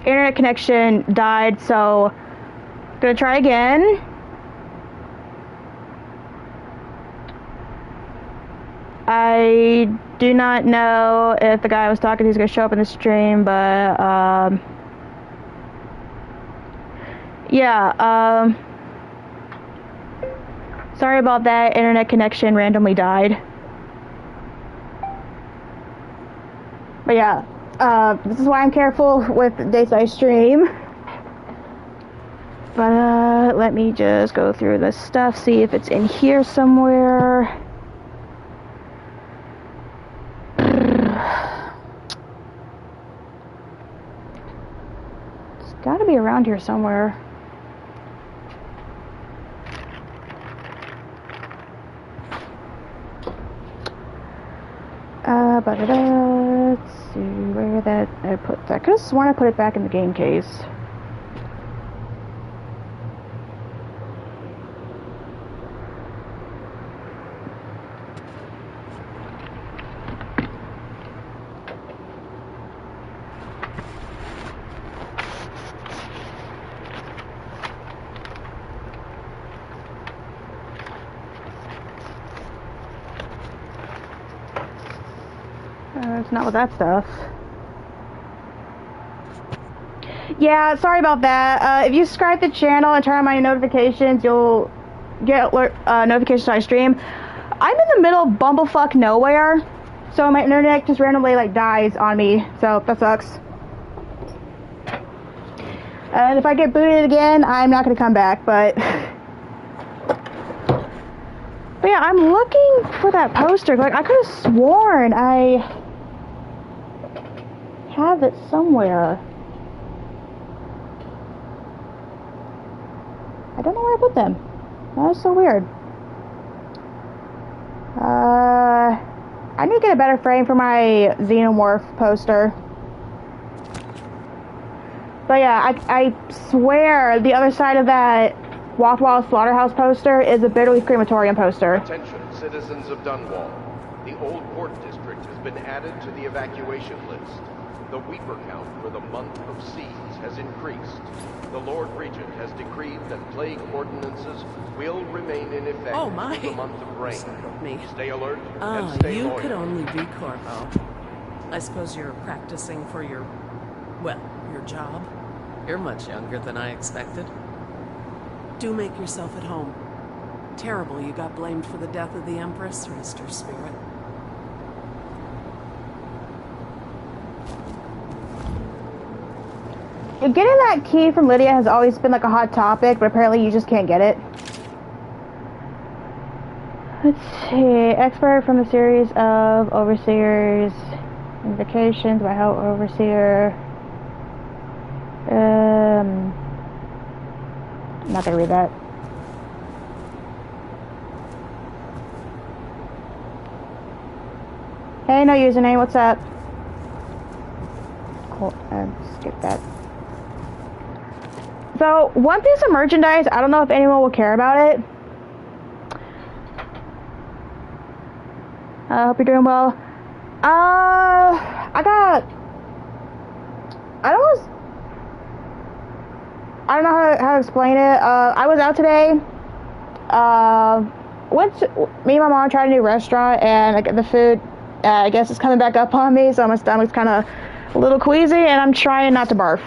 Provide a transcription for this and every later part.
internet connection died, so gonna try again. I do not know if the guy I was talking to is gonna show up in the stream, but yeah, sorry about that. Internet connection randomly died. But yeah, this is why I'm careful with days I stream. But let me just go through this stuff, see if it's in here somewhere. It's gotta be around here somewhere. But let's see where that I put that. I could have sworn I put it back in the game case. It's not with that stuff. Yeah, sorry about that. If you subscribe to the channel and turn on my notifications, you'll get notifications when I stream. I'm in the middle of bumblefuck nowhere, so my internet just randomly like dies on me, so that sucks. And if I get booted again, I'm not gonna come back, but yeah, I'm looking for that poster. Like, I could have sworn I have it somewhere. I don't know where I put them. That was so weird. I need to get a better frame for my Xenomorph poster. But yeah, I swear the other side of that Waffle Slaughterhouse poster is a Bitterleaf Crematorium poster. Attention, citizens of Dunwall. The Old Port District has been added to the evacuation list. The Weeper count for the month of siege has increased. The Lord Regent has decreed that plague ordinances will remain in effect for the month of rain. Stay alert and stay loyal. You could only be Corvo. I suppose you're practicing for your, well, your job. You're much younger than I expected. Do make yourself at home. Terrible you got blamed for the death of the Empress, Mr. Spirit. Getting that key from Lydia has always been like a hot topic, but apparently you just can't get it. Let's see. Expert from the series of Overseer's Invocations by How Overseer. I'm not gonna read that. Hey, no username, what's up? Cool, skip that. So, one piece of merchandise, I don't know if anyone will care about it. I hope you're doing well. I don't know how to explain it. I was out today. Me and my mom tried a new restaurant, and the food, I guess it's coming back up on me, so my stomach's kind of a little queasy, and I'm trying not to barf.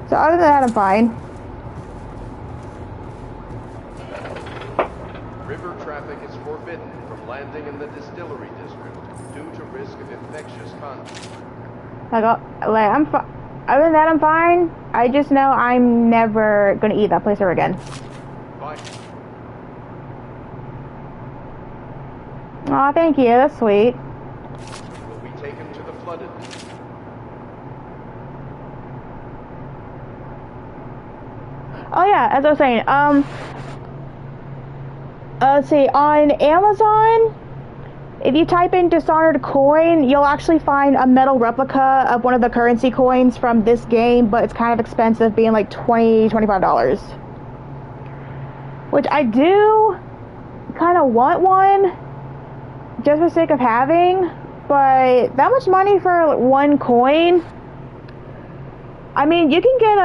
So other than that, I'm fine. River traffic is forbidden from landing in the distillery district due to risk of infectious contact. Other than that, I'm fine. I just know I'm never gonna eat that place ever again. Fine. Aw, thank you. That's sweet. Will be taken to the flooded district. Oh yeah, as I was saying, let's see, on Amazon, if you type in Dishonored coin, you'll actually find a metal replica of one of the currency coins from this game, but it's kind of expensive, being like $25. Which I do kind of want one, just for the sake of having, but that much money for one coin? I mean, you can get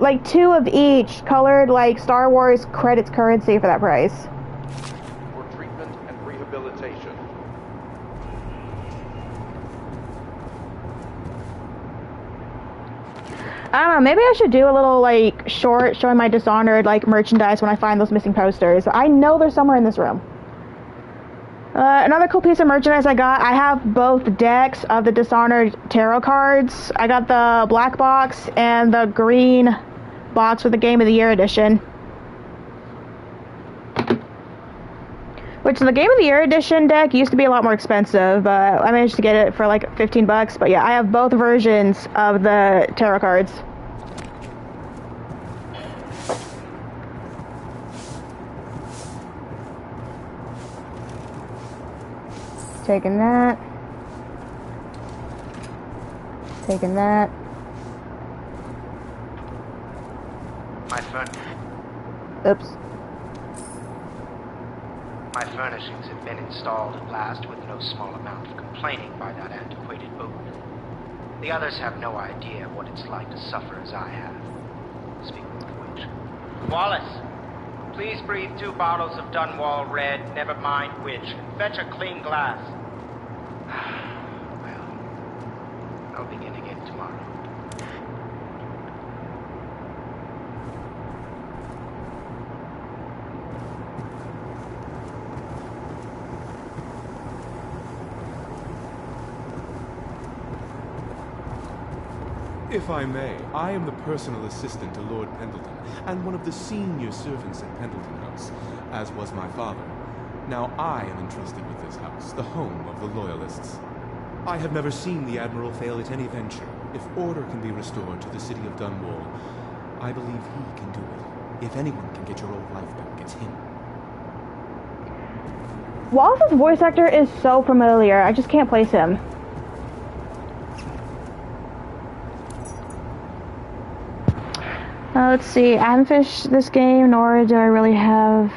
like 2 of each colored like Star Wars credits currency for that price. For treatment and rehabilitation. I don't know, maybe I should do a little like short showing my Dishonored like merchandise when I find those missing posters. I know they're somewhere in this room. Another cool piece of merchandise I got, I have both decks of the Dishonored tarot cards. I got the black box and the green box with the Game of the Year edition. Which the Game of the Year edition deck used to be a lot more expensive, but I managed to get it for like 15 bucks. But yeah, I have both versions of the tarot cards. Taking that. Taking that. My Oops. My furnishings have been installed at last with no small amount of complaining by that antiquated boat. The others have no idea what it's like to suffer as I have. Speaking of which... Wallace! Please breathe 2 bottles of Dunwall Red, never mind which, and fetch a clean glass. Well, I'll begin again tomorrow. If I may, I am the personal assistant to Lord Pendleton, and one of the senior servants at Pendleton House, as was my father. Now I am entrusted with this house, the home of the Loyalists. I have never seen the Admiral fail at any venture. If order can be restored to the city of Dunwall, I believe he can do it. If anyone can get your old life back, it's him. Wallace's voice actor is so familiar, I just can't place him. Let's see, I haven't finished this game, nor do I really have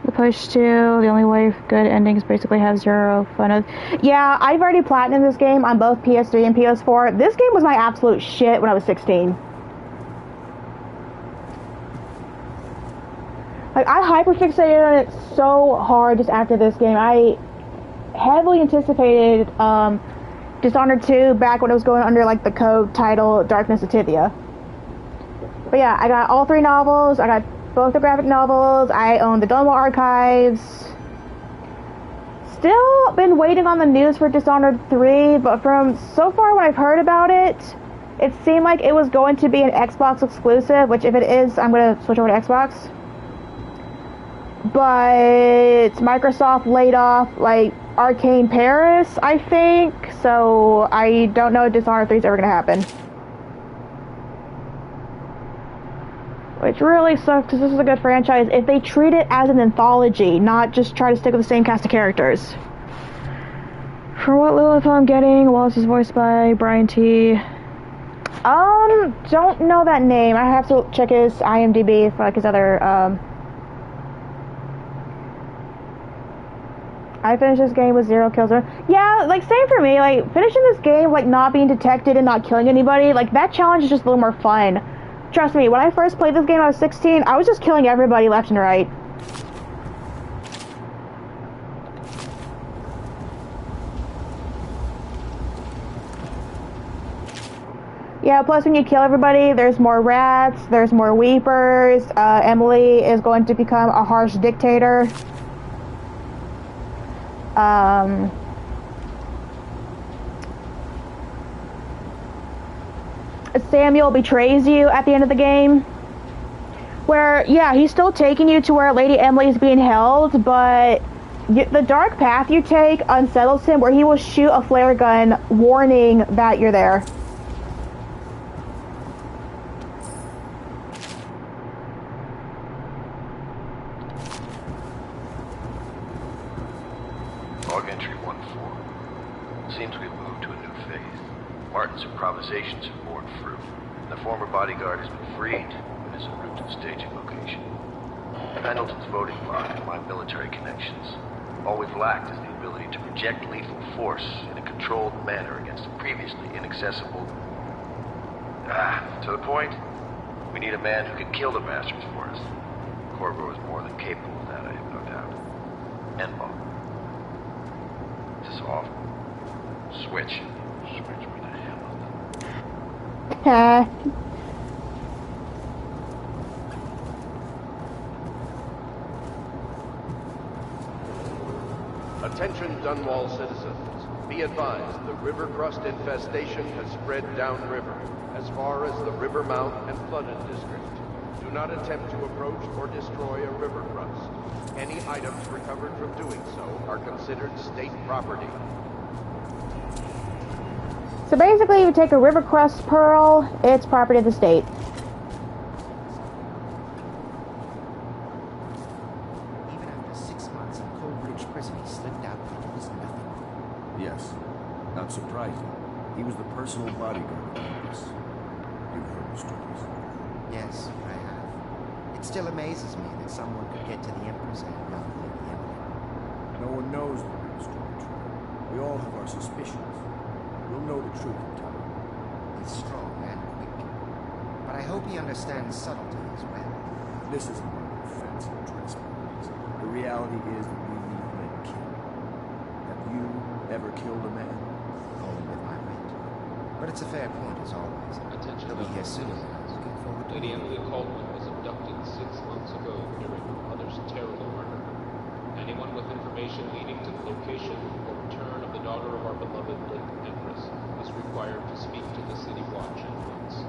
the push to. The only way for good endings basically have 0 fun. Yeah, I've already platinumed this game on both PS3 and PS4. This game was my absolute shit when I was 16. Like, I hyperfixated on it so hard just after this game. I heavily anticipated Dishonored 2 back when it was going under like the code title Darkness of Tithia. But yeah, I got all 3 novels, I got both the graphic novels, I own the Dunwall archives. Still been waiting on the news for Dishonored 3, but from so far when I've heard about it, it seemed like it was going to be an Xbox exclusive, which if it is, I'm going to switch over to Xbox. But Microsoft laid off, like, Arcane Paris, I think, so I don't know if Dishonored 3 is ever going to happen. Which really sucks, because this is a good franchise if they treat it as an anthology, not just try to stick with the same cast of characters. For what little info I'm getting, Wallace is voiced by Brian T. Don't know that name. I have to check his IMDb for like his other, I finished this game with 0 kills. Yeah, like, same for me. Like, finishing this game, like, not being detected and not killing anybody, like, that challenge is just a little more fun. Trust me, when I first played this game, I was 16, I was just killing everybody left and right. Yeah, plus when you kill everybody, there's more rats, there's more weepers, Emily is going to become a harsh dictator. Samuel betrays you at the end of the game. Where, yeah, he's still taking you to where Lady Emily is being held, but the dark path you take unsettles him, where he will shoot a flare gun warning that you're there. Log entry 1-4. Seems we've moved to a new phase. Martin's improvisations have borne fruit. The former bodyguard has been freed and is en route to the staging location. Pendleton's voting block and my military connections All we've lacked is the ability to project lethal force in a controlled manner against a previously inaccessible... to the point? We need a man who can kill the bastards for us. Corvo is more than capable of that, I have no doubt. And Bob. This is awful. Switch. Switch me to Hamilton. Attention Dunwall citizens. Be advised, the river crust infestation has spread downriver, as far as the river mouth and flooded district. Do not attempt to approach or destroy a river crust. Any items recovered from doing so are considered state property. So basically, you take a river crust pearl, it's property of the state. Even after 6 months in Coldbridge prison, he slipped out like it was nothing. Yes. Not surprising. He was the personal bodyguard of Empress. You've heard the stories. Yes, I have. It still amazes me that someone could get to the Empress and not leave the Emperor. No one knows the real story. We all have our suspicions. We'll know the truth in time. He's strong and quick. But I hope he understands subtlety as well. This isn't one of your fancy dress parties. The reality is that we need men killed. Have you ever killed a man? Only with my wit. But it's a fair point as always. Attention, He'll be here soon. Looking forward to Lady it. Emily Caldwell was abducted 6 months ago during her mother's terrible murder. Anyone with information leading to the location or return of the daughter of our beloved late Empress is required to speak to the City Watch at once.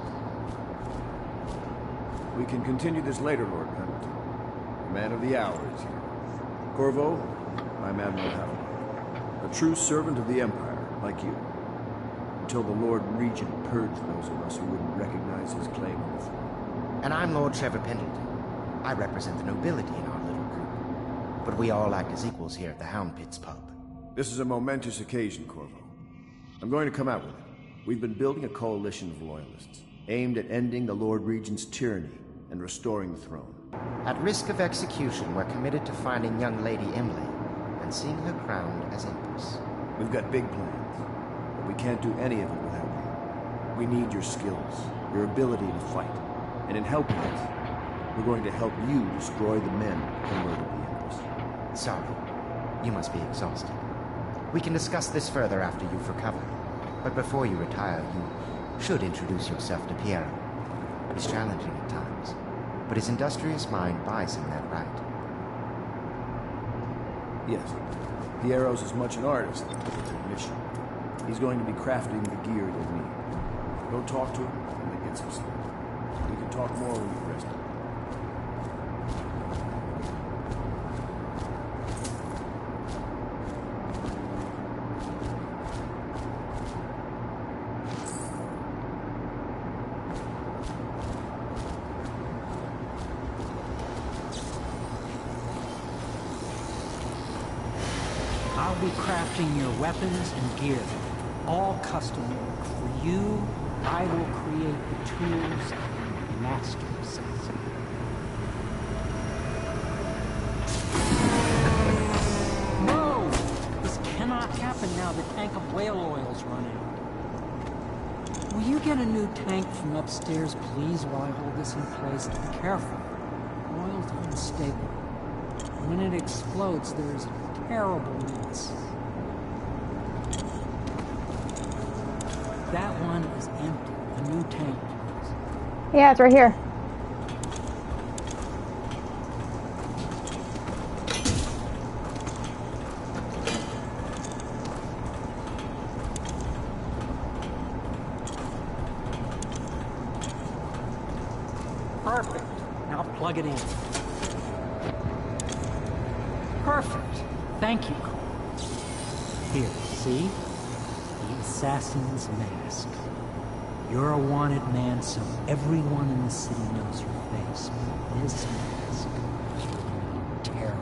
We can continue this later, Lord Pendleton. The man of the hour is here. Corvo, I'm Admiral Haviland. A true servant of the Empire, like you. Until the Lord Regent purged those of us who wouldn't recognize his claim on the throne. And I'm Lord Trevor Pendleton. I represent the nobility in our little group. But we all act as equals here at the Hound Pits pub. This is a momentous occasion, Corvo. I'm going to come out with it. We've been building a coalition of loyalists, aimed at ending the Lord Regent's tyranny and restoring the throne. At risk of execution, we're committed to finding young Lady Emily and seeing her crowned as Empress. We've got big plans, but we can't do any of it without you. We need your skills, your ability to fight, and in helping us, we're going to help you destroy the men who murdered the Empress. Sorry, you must be exhausted. We can discuss this further after you've recovered. But before you retire, you should introduce yourself to Piero. He's challenging at times, but his industrious mind buys him that right. Yes, Piero's as much an artist as a technician. He's going to be crafting the gear you'll need. Go talk to him and then get some sleep. We can talk more when you've rested. I'll be crafting your weapons and gear, all custom made. For you, I will create the tools that your master says. No! This cannot happen now. The tank of whale oil's run out. Will you get a new tank from upstairs, please, while I hold this in place? Be careful. Oil's unstable. When it explodes, there's terrible mess. That one is empty. A new tank. Yeah, it's right here. Perfect. Now plug it in. Perfect. Thank you, Cole. Here, see? The assassin's mask. You're a wanted man, so everyone in the city knows your face. But this mask is really terror.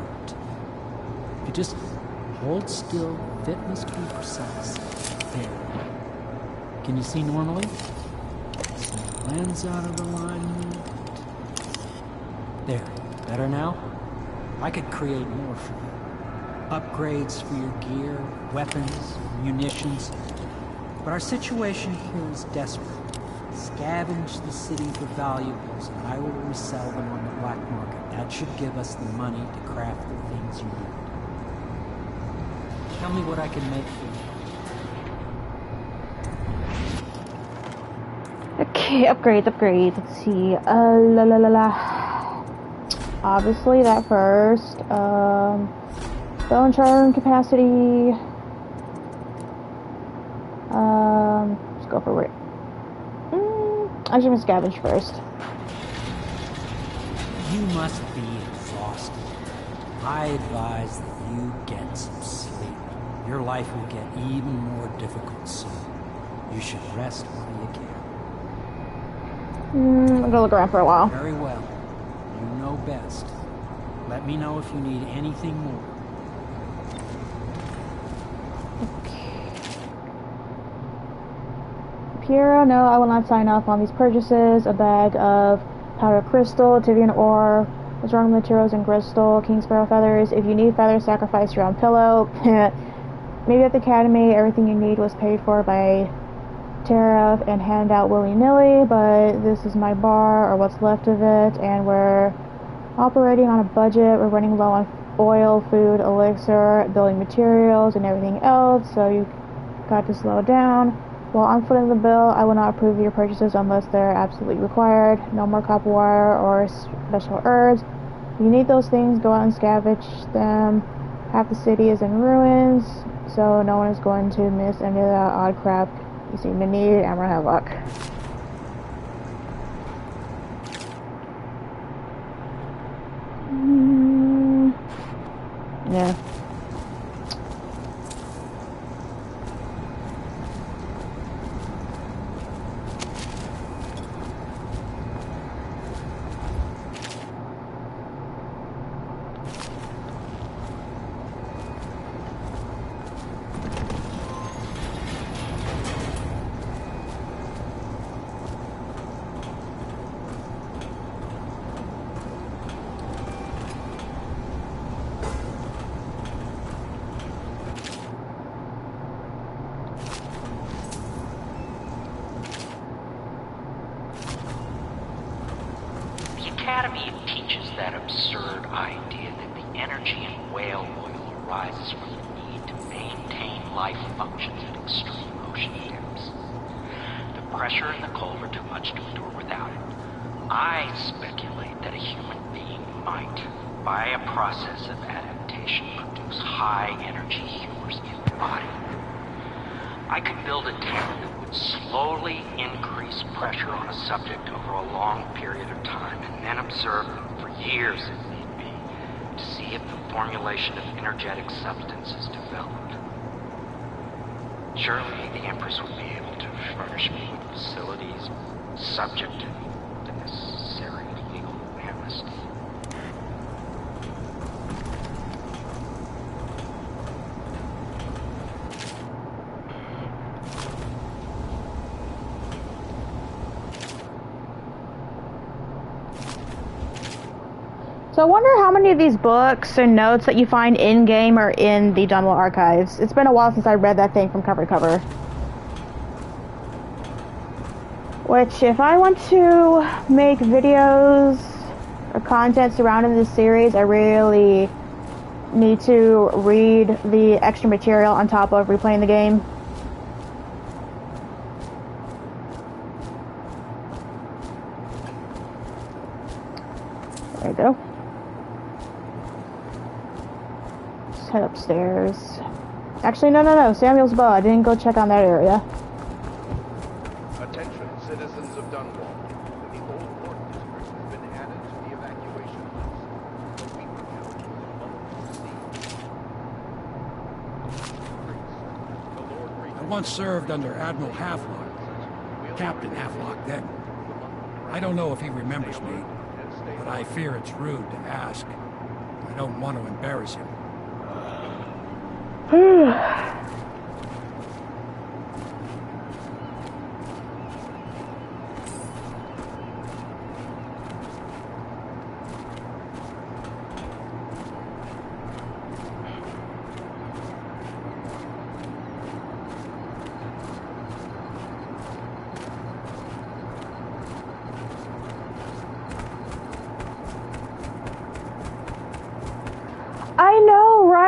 If you just hold still, fit must be precise. There. Can you see normally? So lens out of alignment. There. Better now? I could create more for you. upgrades for your gear, weapons, munitions. But our situation here is desperate. Scavenge the city for valuables, and I will resell them on the black market. That should give us the money to craft the things you need. Tell me what I can make for you. Okay, upgrades. Let's see. La la la la. Obviously, that first. Bone charm capacity. Let's go for it. Actually, I'm gonna scavenge first. You must be exhausted. I advise that you get some sleep. Your life will get even more difficult soon. You should rest while you can. I'm gonna look around for a while. Very well. You know best. Let me know if you need anything more. Piero, no, I will not sign off on these purchases. A bag of powder crystal, Tivian ore, strong materials and crystal, king sparrow feathers. If you need feathers, sacrifice your own pillow. Maybe at the academy, everything you need was paid for by Tariff and handed out willy-nilly, but this is my bar, or what's left of it, and we're operating on a budget. We're running low on oil, food, elixir, building materials, and everything else, so you got to slow down. While I'm footing the bill, I will not approve your purchases unless they're absolutely required. No more copper wire or special herbs. If you need those things, go out and scavenge them. Half the city is in ruins, so no one is going to miss any of that odd crap you seem to need, and we're gonna have luck. Yeah. Academy teaches that absurd idea that the energy in whale oil arises from the need to maintain life functions at extreme ocean depths. The pressure and the cold are too much to endure without it. I speculate that a human being might, by a process of adaptation, produce high-energy humors in the body. I could build a tank that would slowly increase pressure on a subject over a long period of time and then observe them for years if need be to see if the formulation of energetic substance is developed. Surely the Empress would be able to furnish me with facilities subject to the necessary legal amnesty. So I wonder how many of these books and notes that you find in-game are in the Dunwall archives. It's been a while since I read that thing from cover to cover. Which, if I want to make videos or content surrounding this series, I really need to read the extra material on top of replaying the game. There you go. Head upstairs. Actually, no. Samuel's bow. I didn't go check on that area. Attention, citizens of Dunwall. The old port district has been added to the evacuation list. The Weaver Count for the month of siege. I once served under Admiral Havelock. Captain Havelock then. I don't know if he remembers me, but I fear it's rude to ask. I don't want to embarrass him.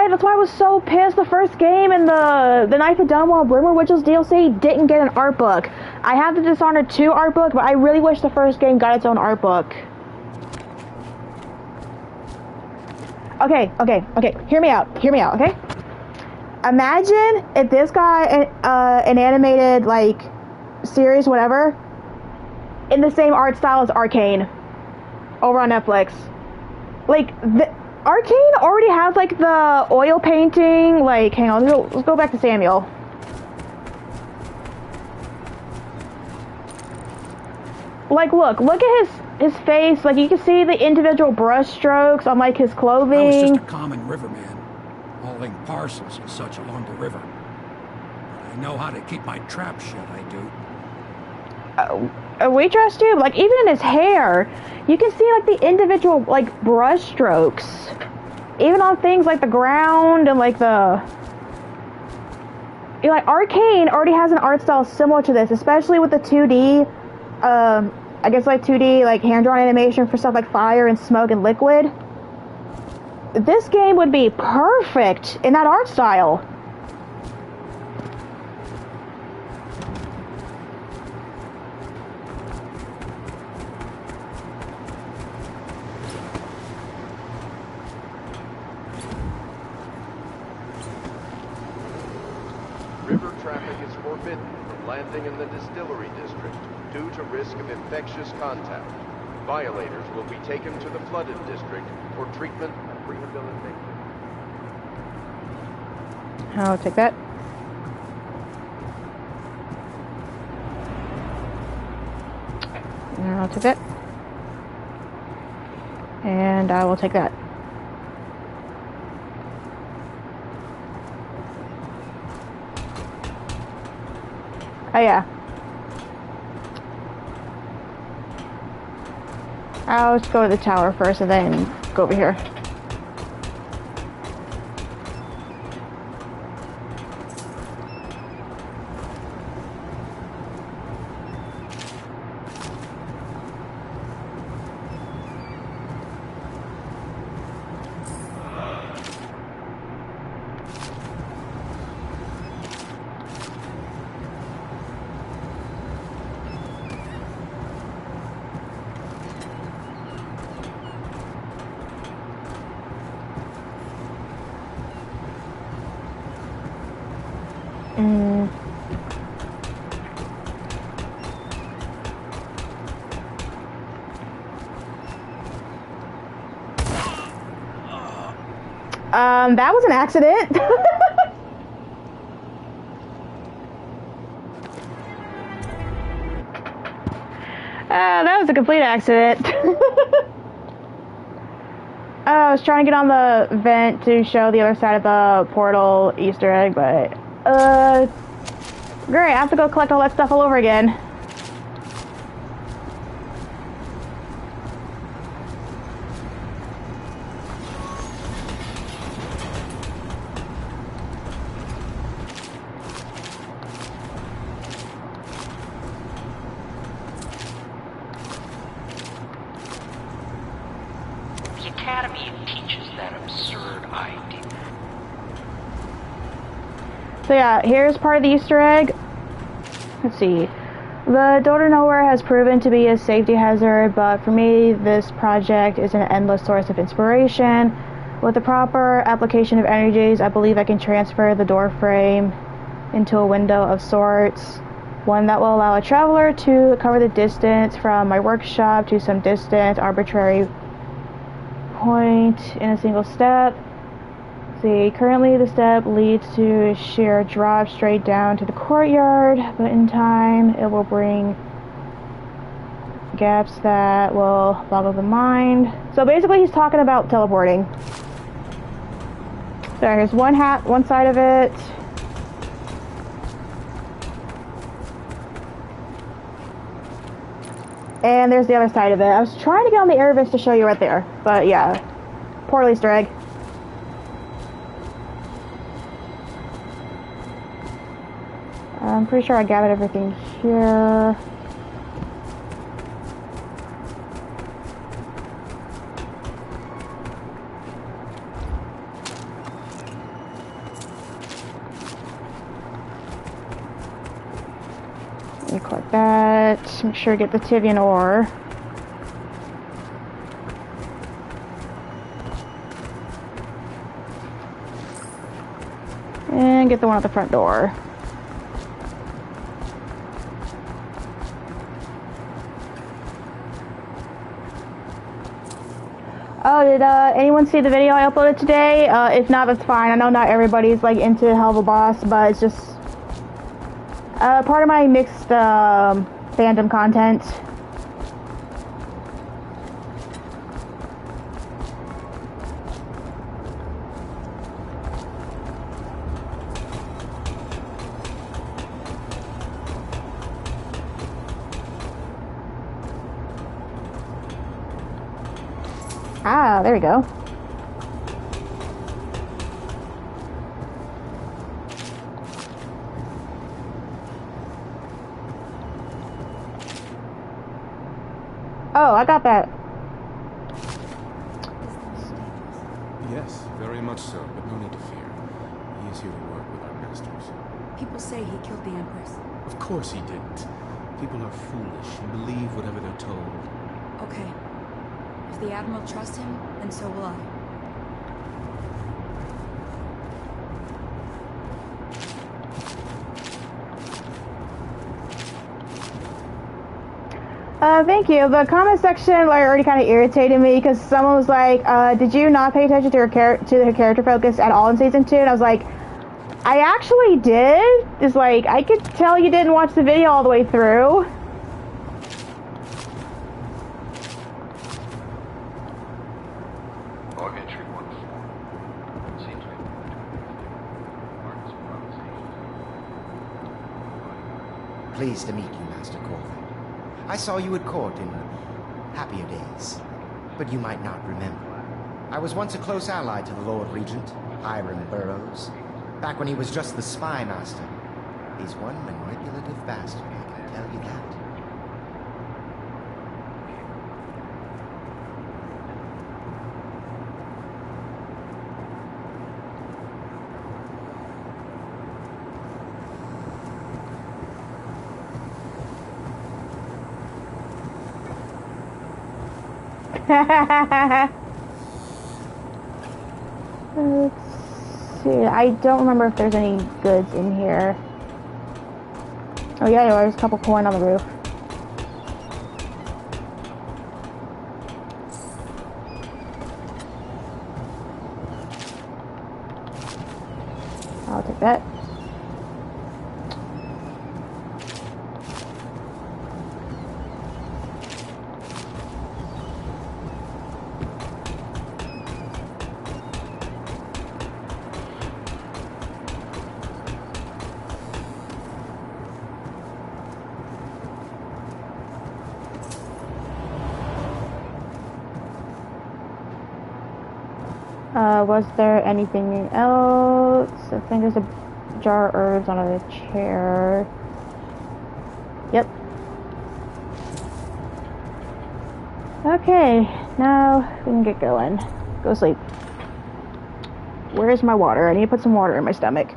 Yeah, that's why I was so pissed the first game in the Knife of Dunwall Brimmer Witches DLC didn't get an art book. I have the Dishonored 2 art book, but I really wish the first game got its own art book. Okay, hear me out, okay? Imagine if this guy, an animated, like, series, whatever, in the same art style as Arcane, over on Netflix. Like, Arcane already has, like, the oil painting, like, hang on, let's go back to Samuel. Like, look at his face, like, you can see the individual brush strokes on, like, his clothing. I was just a common riverman, hauling parcels and such along the river. I know how to keep my trap shut, I do. We trust you, like, even in his hair, you can see, like, the individual, like, brush strokes. Even on things like the ground and, like, like, Arcane already has an art style similar to this, especially with the 2D, I guess, like, 2D, like, hand-drawn animation for stuff like fire and smoke and liquid. This game would be perfect in that art style. River traffic is forbidden from landing in the distillery district due to risk of infectious contact. Violators will be taken to the flooded district for treatment and rehabilitation. I'll take that. And I'll take that. And I will take that. Oh yeah. I'll just go to the tower first and then go over here. That was an accident. That was a complete accident. I was trying to get on the vent to show the other side of the portal Easter egg, but, great, I have to go collect all that stuff all over again. So yeah, here's part of the Easter egg. Let's see. The door to nowhere has proven to be a safety hazard, but for me, this project is an endless source of inspiration. With the proper application of energies, I believe I can transfer the door frame into a window of sorts. One that will allow a traveler to cover the distance from my workshop to some distant, arbitrary point in a single step. See, currently the step leads to a sheer drop straight down to the courtyard, but in time it will bring gaps that will boggle the mind. So basically he's talking about teleporting. So here's one side of it. And there's the other side of it. I was trying to get on the air vents to show you right there, but yeah, poor Easter egg. I'm pretty sure I gathered everything here. Let me collect that. Make sure to get the Tivian ore. And get the one at the front door. Oh, did anyone see the video I uploaded today? If not, that's fine. I know not everybody's like into Helva Boss, but it's just part of my mixed fandom content. Ah, there we go. Oh, I got that. Yes, very much so, but no need to fear. He is here to work with our masters. People say he killed the Empress. Of course he didn't. People are foolish and believe whatever they're told. Okay. If the Admiral trusts him, then so will I. Thank you. The comment section like already kind of irritated me because someone was like, did you not pay attention to her character focus at all in season 2? And I was like, I actually did. It's like, I could tell you didn't watch the video all the way through. Log entry 1-4. Seems we Marcus promising. Pleased to meet you, Master Corvo. I saw you at court in happier days, but you might not remember. I was once a close ally to the Lord Regent, Hiram Burroughs, back when he was just the spy master. He's one manipulative bastard, I can tell you that. Let's see. I don't remember if there's any goods in here. Oh yeah, there's a couple coin on the roof. I'll take that. Was there anything else? I think there's a jar of herbs on a chair. Yep. Okay, now we can get going. Go sleep. Where's my water? I need to put some water in my stomach.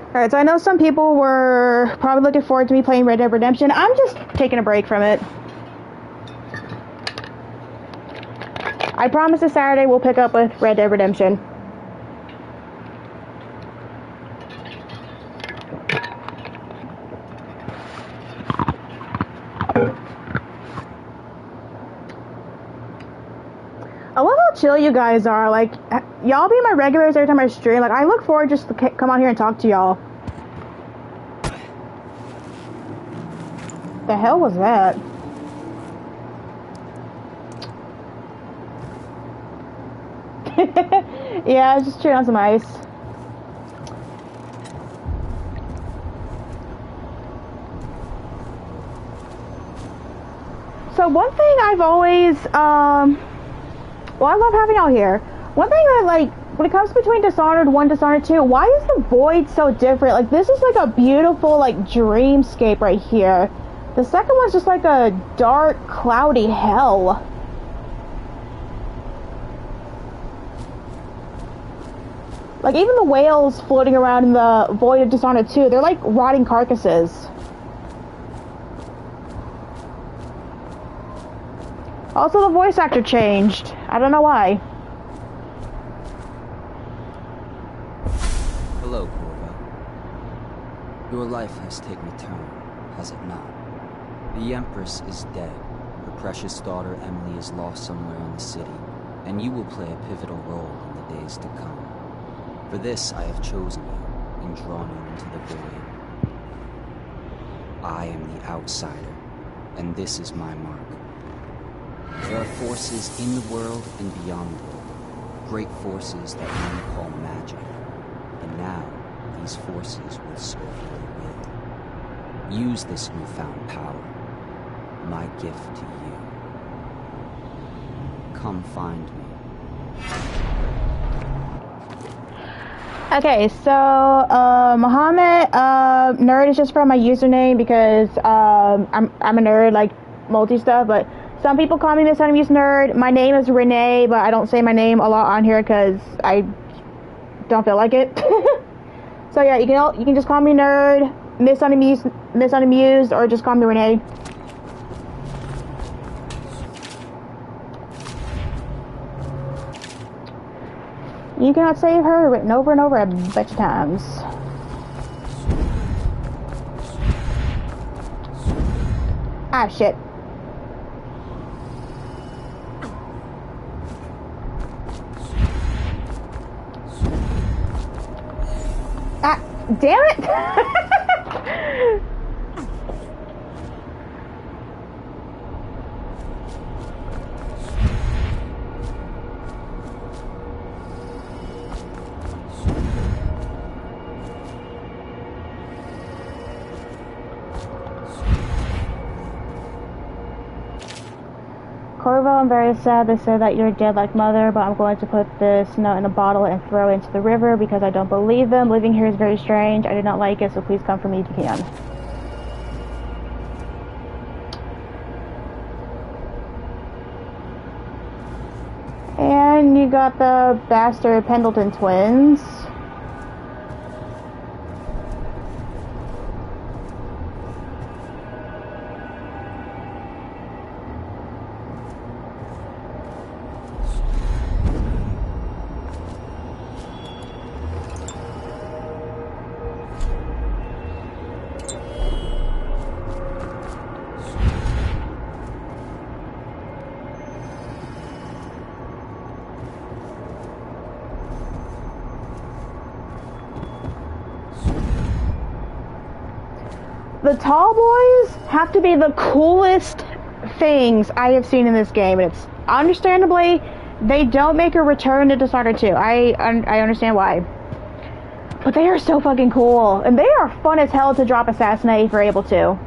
Alright, so I know some people were probably looking forward to me playing Red Dead Redemption. I'm just taking a break from it. I promise this Saturday we'll pick up with Red Dead Redemption. I love how chill you guys are. Like, y'all be my regulars every time I stream. Like, I look forward just to come on here and talk to y'all. The hell was that? Yeah, I was just chewing on some ice. So one thing I've always, well, I love having y'all here. One thing that, like, when it comes between Dishonored 1 and Dishonored 2, why is the void so different? Like, this is like a beautiful, like, dreamscape right here. The second one's just like a dark, cloudy hell. Like, even the whales floating around in the void of Dishonored 2, they're like rotting carcasses. Also, the voice actor changed. I don't know why. Hello, Corvo. Your life has taken a turn, has it not? The Empress is dead. Her precious daughter Emily is lost somewhere in the city, and you will play a pivotal role in the days to come. For this, I have chosen you and drawn you into the void. I am the outsider, and this is my mark. There are forces in the world and beyond the world, great forces that men call magic. And now, these forces will serve your will. Use this newfound power, my gift to you. Come find me. Okay, so, Muhammad, nerd is just from my username because, I'm a nerd, like, multi-stuff, but some people call me Misunderused Nerd. My name is Renee, but I don't say my name a lot on here because I don't feel like it. So yeah, you can just call me Nerd, Misunderused, or just call me Renee. You cannot save her, written over and over a bunch of times. Ah, shit. Ah, damn it! Corvo, I'm very sad they said that you're dead like mother, but I'm going to put this note in a bottle and throw it into the river because I don't believe them. Living here is very strange. I do not like it, so please come for me if you can. And you got the bastard Pendleton twins. The tall boys have to be the coolest things I have seen in this game, and it's understandably they don't make a return to Dishonored 2. I understand why, but they are so fucking cool, and they are fun as hell to drop assassinate if you're able to.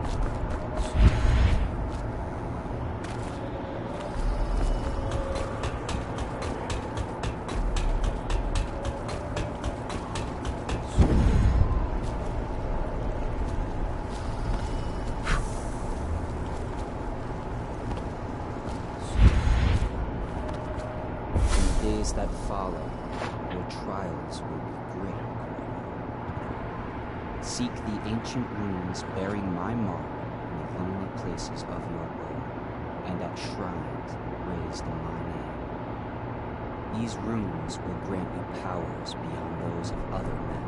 That follow, your trials will be great. Seek the ancient runes bearing my mark in the lonely places of your world, and at shrines raised in my name. These runes will grant you powers beyond those of other men.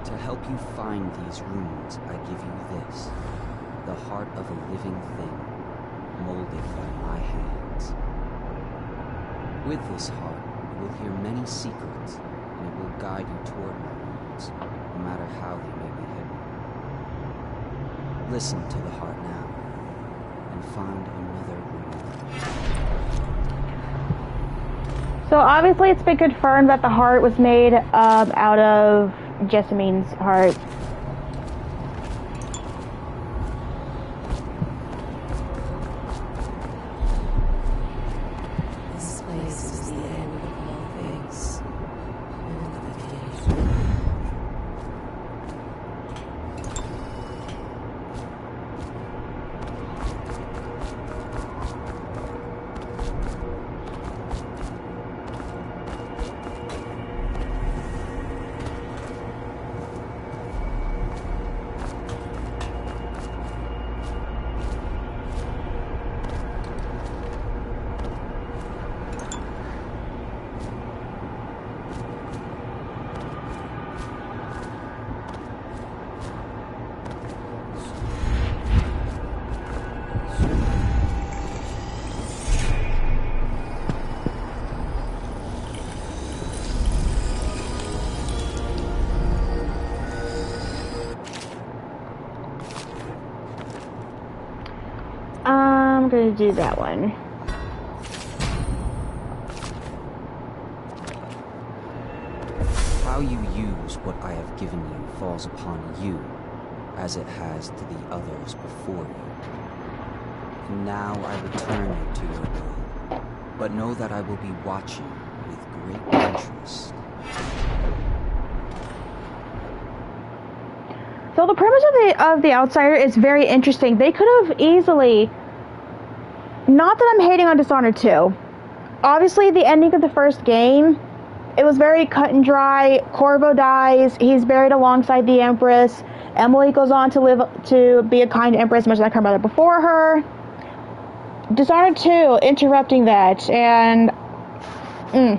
To help you find these runes, I give you this, the heart of a living thing, molded by my hands. With this heart, you will hear many secrets, and it will guide you toward my runes, no matter how they may be hidden. Listen to the heart now, and find another rune. So obviously it's been confirmed that the heart was made out of Jessamine's heart. I'm gonna do that one. How you use what I have given you falls upon you, as it has to the others before you. And now I return you to your will, but know that I will be watching with great interest. So the premise of the Outsider is very interesting. They could have easily, not that I'm hating on Dishonored 2. Obviously, the ending of the first game, it was very cut and dry. Corvo dies. He's buried alongside the Empress. Emily goes on to live to be a kind Empress, much like her mother before her. Dishonored 2, interrupting that, and I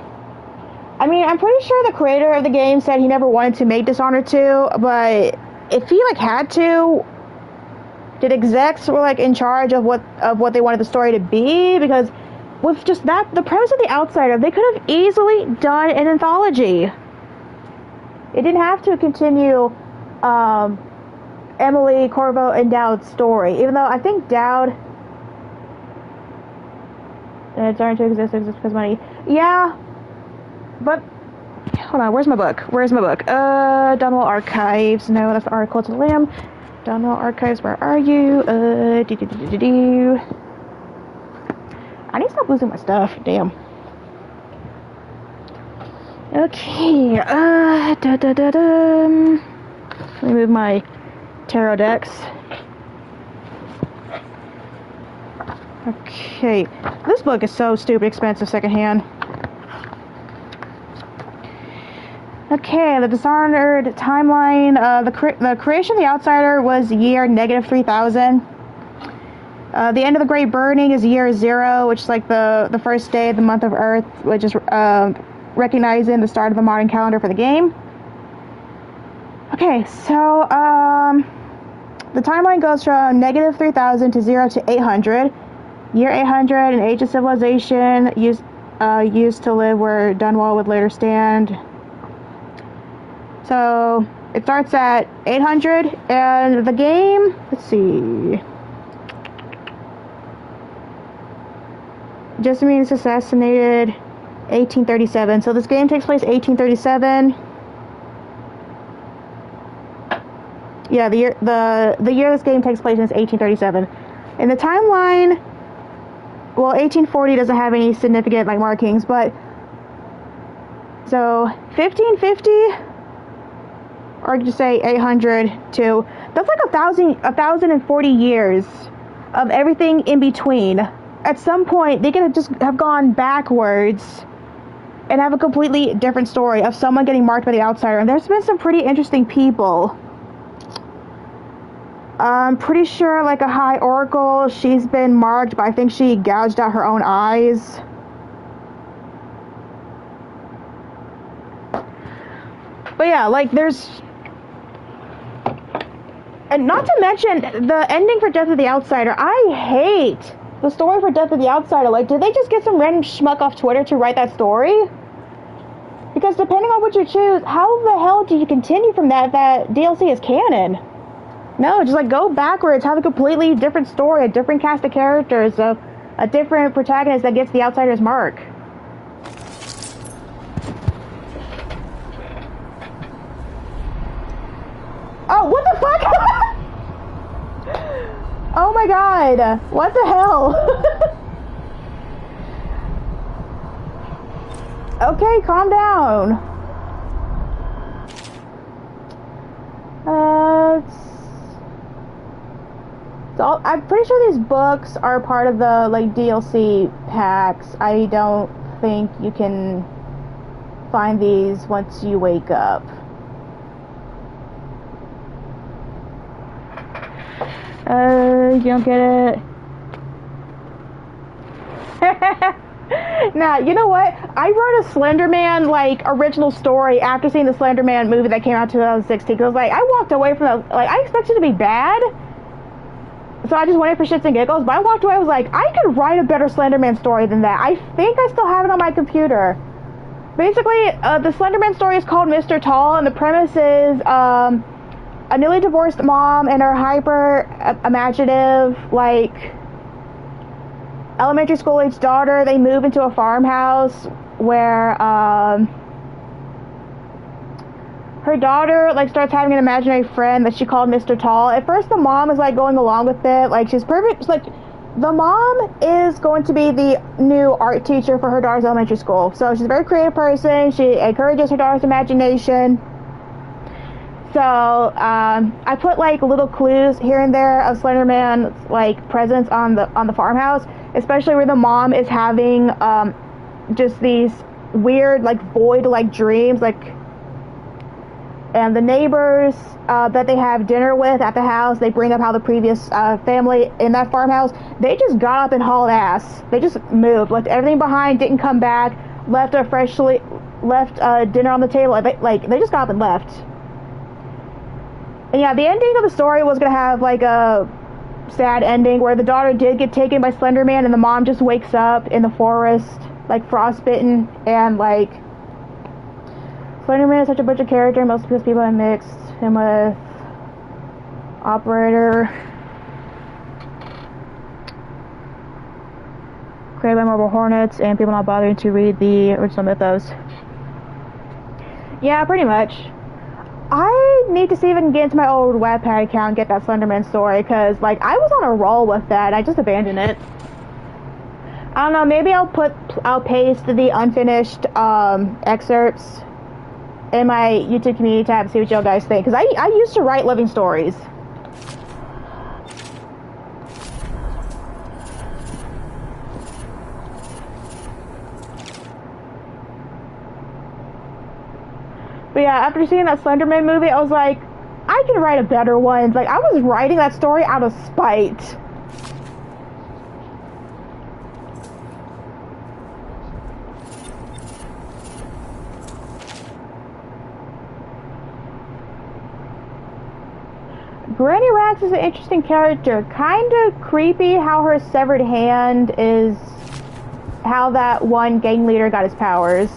mean, I'm pretty sure the creator of the game said he never wanted to make Dishonored 2, but if he had to, did execs were in charge of what they wanted the story to be? Because with just that, the premise of the Outsider, they could have easily done an anthology. It didn't have to continue Emily, Corvo, and Dowd's story, even though I think Dowd it's starting to exist because money. Yeah, but hold on, where's my book? Dunwall Archives. No, that's the article to the Lamb. Dunwall Archives, where are you? I need to stop losing my stuff. Damn. Okay. Let me move my tarot decks. Okay. This book is so stupid expensive secondhand. Okay, the Dishonored timeline. The creation of the Outsider was year -3000. The end of the Great Burning is year 0, which is the first day of the month of Earth, which is recognizing the start of the modern calendar for the game. Okay, so the timeline goes from -3000 to 0 to 800. Year 800, an age of civilization used to live where Dunwall would later stand. So it starts at 800, and the game, let's see. Jessamine is assassinated 1837. So this game takes place 1837. Yeah, the year this game takes place is 1837. In the timeline, well, 1840 doesn't have any significant markings, but so 1550, or just say 800 to that's 1,040 years of everything in between. At some point, they could just have gone backwards and have a completely different story of someone getting marked by the Outsider. And there's been some pretty interesting people. I'm pretty sure a High Oracle, she's been marked, but I think she gouged out her own eyes. But yeah, there's... And not to mention, the ending for Death of the Outsider, I hate the story for Death of the Outsider. Did they just get some random schmuck off Twitter to write that story? Because depending on what you choose, how the hell do you continue from that if that DLC is canon? No, just go backwards, have a completely different story, a different cast of characters, a different protagonist that gets the Outsider's mark. Oh, what the fuck? Oh my god, what the hell? Okay, calm down. So I'm pretty sure these books are part of the DLC packs. I don't think you can find these once you wake up. You don't get it? Nah, you know what? I wrote a Slender Man, original story after seeing the Slender Man movie that came out in 2016. Because, I walked away from the, I expected it to be bad. So I just went in for shits and giggles. But I walked away, I was like, I could write a better Slender Man story than that. I think I still have it on my computer. Basically, the Slender Man story is called Mr. Tall, and the premise is, a newly divorced mom and her hyper imaginative, elementary school age daughter, they move into a farmhouse where her daughter like starts having an imaginary friend that she called Mr. Tall. At first the mom is like going along with it, like she's perfect, like the mom is going to be the new art teacher for her daughter's elementary school. So she's a very creative person. She encourages her daughter's imagination. So I put like little clues here and there of Slenderman's like presence on the farmhouse, especially where the mom is having just these weird like void like dreams, like, and the neighbors that they have dinner with at the house, they bring up how the previous family in that farmhouse, they just got up and hauled ass. They just moved, left everything behind, didn't come back, left dinner on the table. They just got up and left. And yeah, the ending of the story was gonna have like a sad ending where the daughter did get taken by Slenderman, and the mom just wakes up in the forest, like frostbitten, and like Slenderman is such a butcher character, mostly because people have mixed him with Operator, created by Marble Hornets, and people not bothering to read the original mythos. Yeah, pretty much. I need to see if I can get into my old Wattpad account and get that Slenderman story, because like I was on a roll with that, I just abandoned it. I don't know, maybe I'll paste the unfinished excerpts in my YouTube community tab and see what y'all guys think, because I used to write living stories. But yeah, after seeing that Slenderman movie, I was like, I can write a better one. Like, I was writing that story out of spite. Granny Rags is an interesting character. Kinda creepy how her severed hand is how that one gang leader got his powers.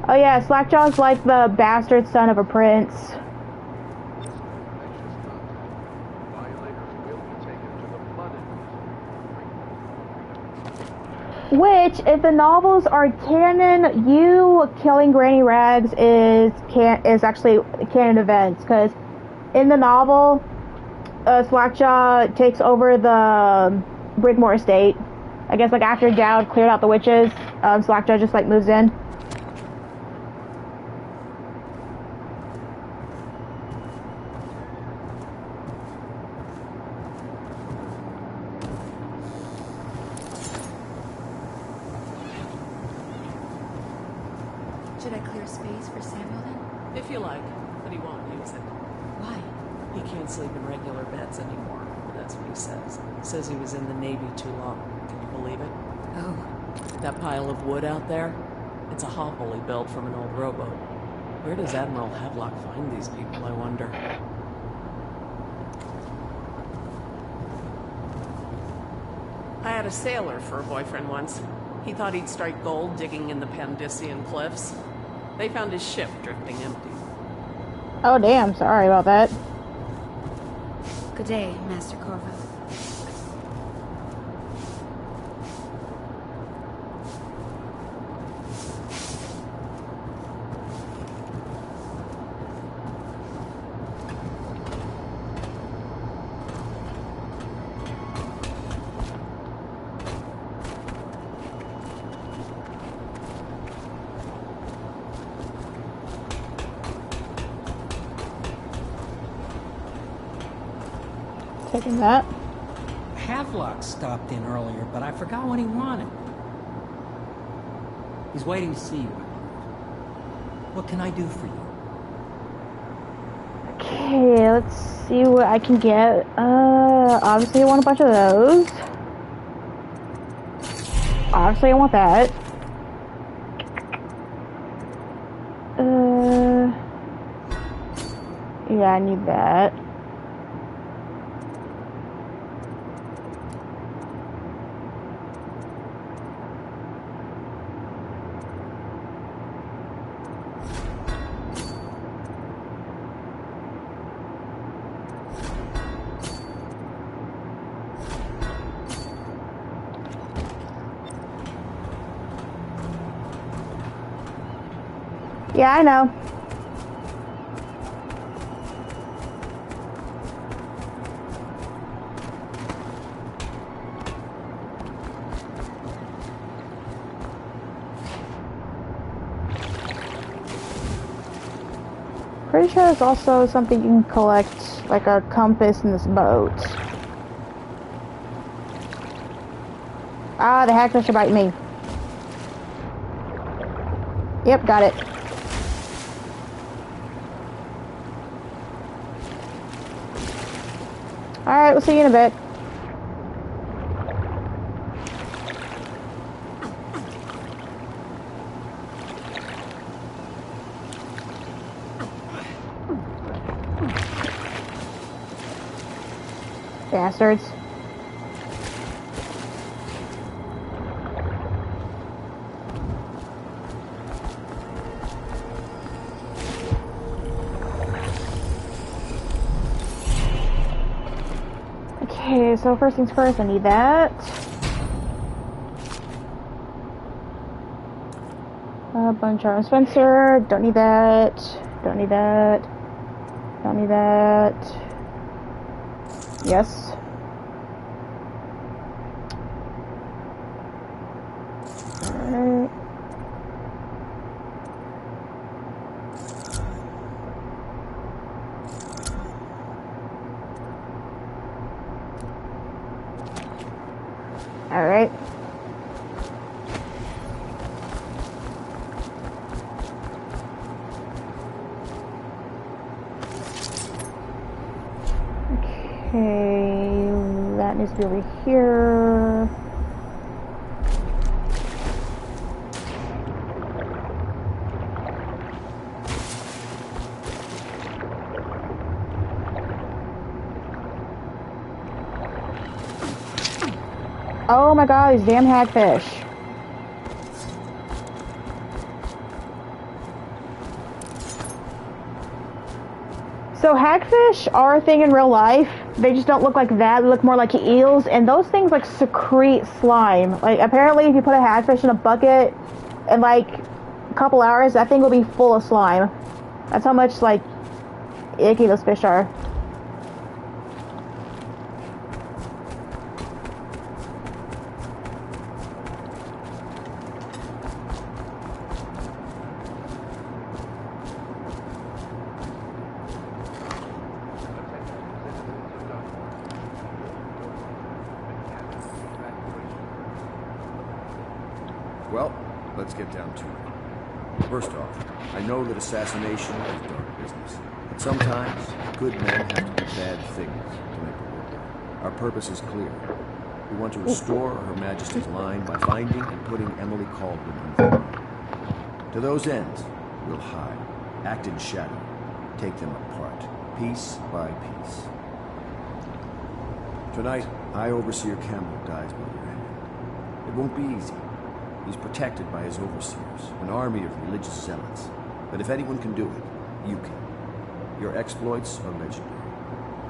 Oh yeah, Slackjaw's like the bastard son of a prince. Which, if the novels are canon, you killing Granny Rags is actually canon events, because in the novel, Slackjaw takes over the Brigmore estate. I guess like after Dowd cleared out the witches, Slackjaw just like moves in. Should I clear space for Samuel then? If you like, but he won't use it. Why? He can't sleep in regular beds anymore. That's what he says. Says he was in the Navy too long. Can you believe it? Oh. That pile of wood out there? It's a hovel he built from an old rowboat. Where does Admiral Havelock find these people, I wonder? I had a sailor for a boyfriend once. He thought he'd strike gold digging in the Pandician cliffs. They found his ship drifting empty. Oh damn, sorry about that. Good day, Master Corvo. Taking that. Havelock stopped in earlier, but I forgot what he wanted. He's waiting to see you. What can I do for you? Okay, let's see what I can get. Obviously I want a bunch of those. Obviously I want that. Yeah, I need that. Yeah, I know. Pretty sure there's also something you can collect, like a compass in this boat. Ah, the hagfish are biting me. Yep, got it. Alright, we'll see you in a bit. Bastards. Okay, so first things first, I need that. Bunch of Spencer, don't need that. Don't need that. Don't need that. Yes. Alright. Alright. Okay, that needs to be over here. Oh my god, these damn hagfish. So hagfish are a thing in real life. They just don't look like that. They look more like eels, and those things like secrete slime. Like apparently if you put a hagfish in a bucket in like a couple hours, that thing will be full of slime. That's how much like icky those fish are. Well, let's get down to it. First off, I know that assassination is dark business, but sometimes good men have to do bad things to make it work. Our purpose is clear. We want to restore Her Majesty's line by finding and putting Emily Caldwell in prison. To those ends, we'll hide, act in shadow, take them apart, piece by piece. Tonight, High Overseer Campbell dies by your hand. It won't be easy. He's protected by his overseers, an army of religious zealots. But if anyone can do it, you can. Your exploits are legendary.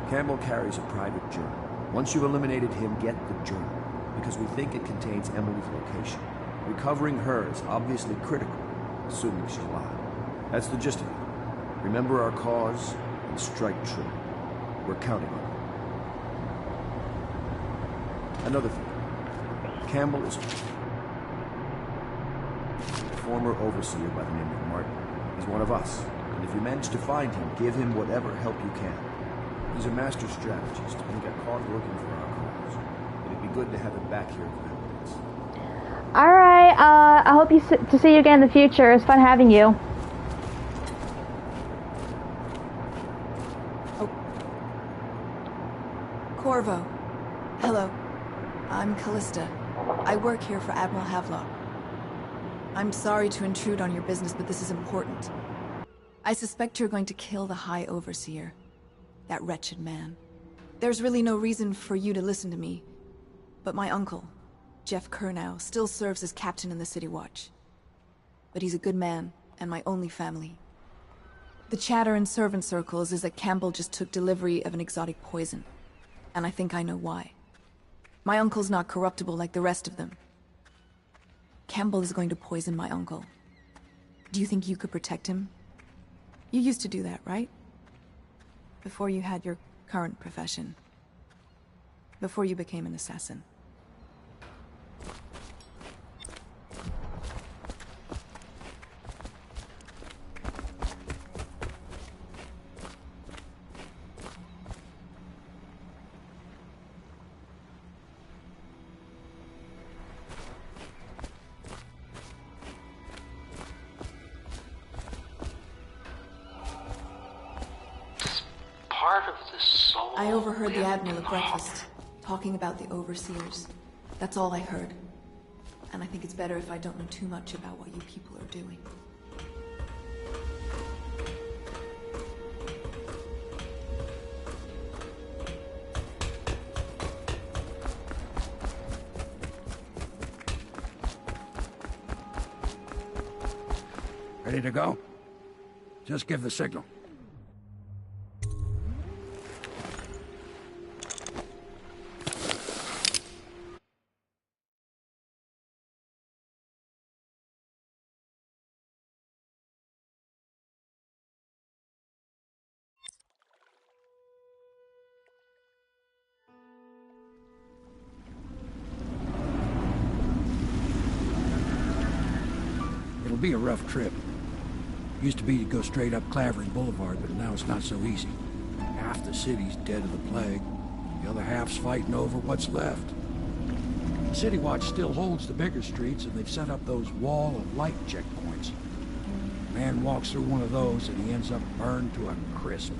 Campbell carries a private journal. Once you've eliminated him, get the journal, because we think it contains Emily's location. Recovering her is obviously critical, assuming she's alive. That's the gist of it. Remember our cause and strike true. We're counting on it. Another thing. Campbell is former overseer by the name of Martin. He's one of us, and if you manage to find him, give him whatever help you can. He's a master strategist, and he got caught working for our cause. It'd be good to have him back here for evidence. Alright, I hope to see you again in the future. It's fun having you. Oh. Corvo. Hello. I'm Callista. I work here for Admiral Havelock. I'm sorry to intrude on your business, but this is important. I suspect you're going to kill the High Overseer. That wretched man. There's really no reason for you to listen to me. But my uncle, Jeff Kernow, still serves as captain in the City Watch. But he's a good man, and my only family. The chatter in servant circles is that Campbell just took delivery of an exotic poison. And I think I know why. My uncle's not corruptible like the rest of them. Campbell is going to poison my uncle. Do you think you could protect him? You used to do that, right? Before you had your current profession. Before you became an assassin. I overheard the Admiral at breakfast, talking about the Overseers. That's all I heard. And I think it's better if I don't know too much about what you people are doing. Ready to go? Just give the signal. It'll be a rough trip. Used to be to go straight up Clavering Boulevard, but now it's not so easy. Half the city's dead of the plague. The other half's fighting over what's left. City Watch still holds the bigger streets, and they've set up those wall of light checkpoints. A man walks through one of those, and he ends up burned to a crisp.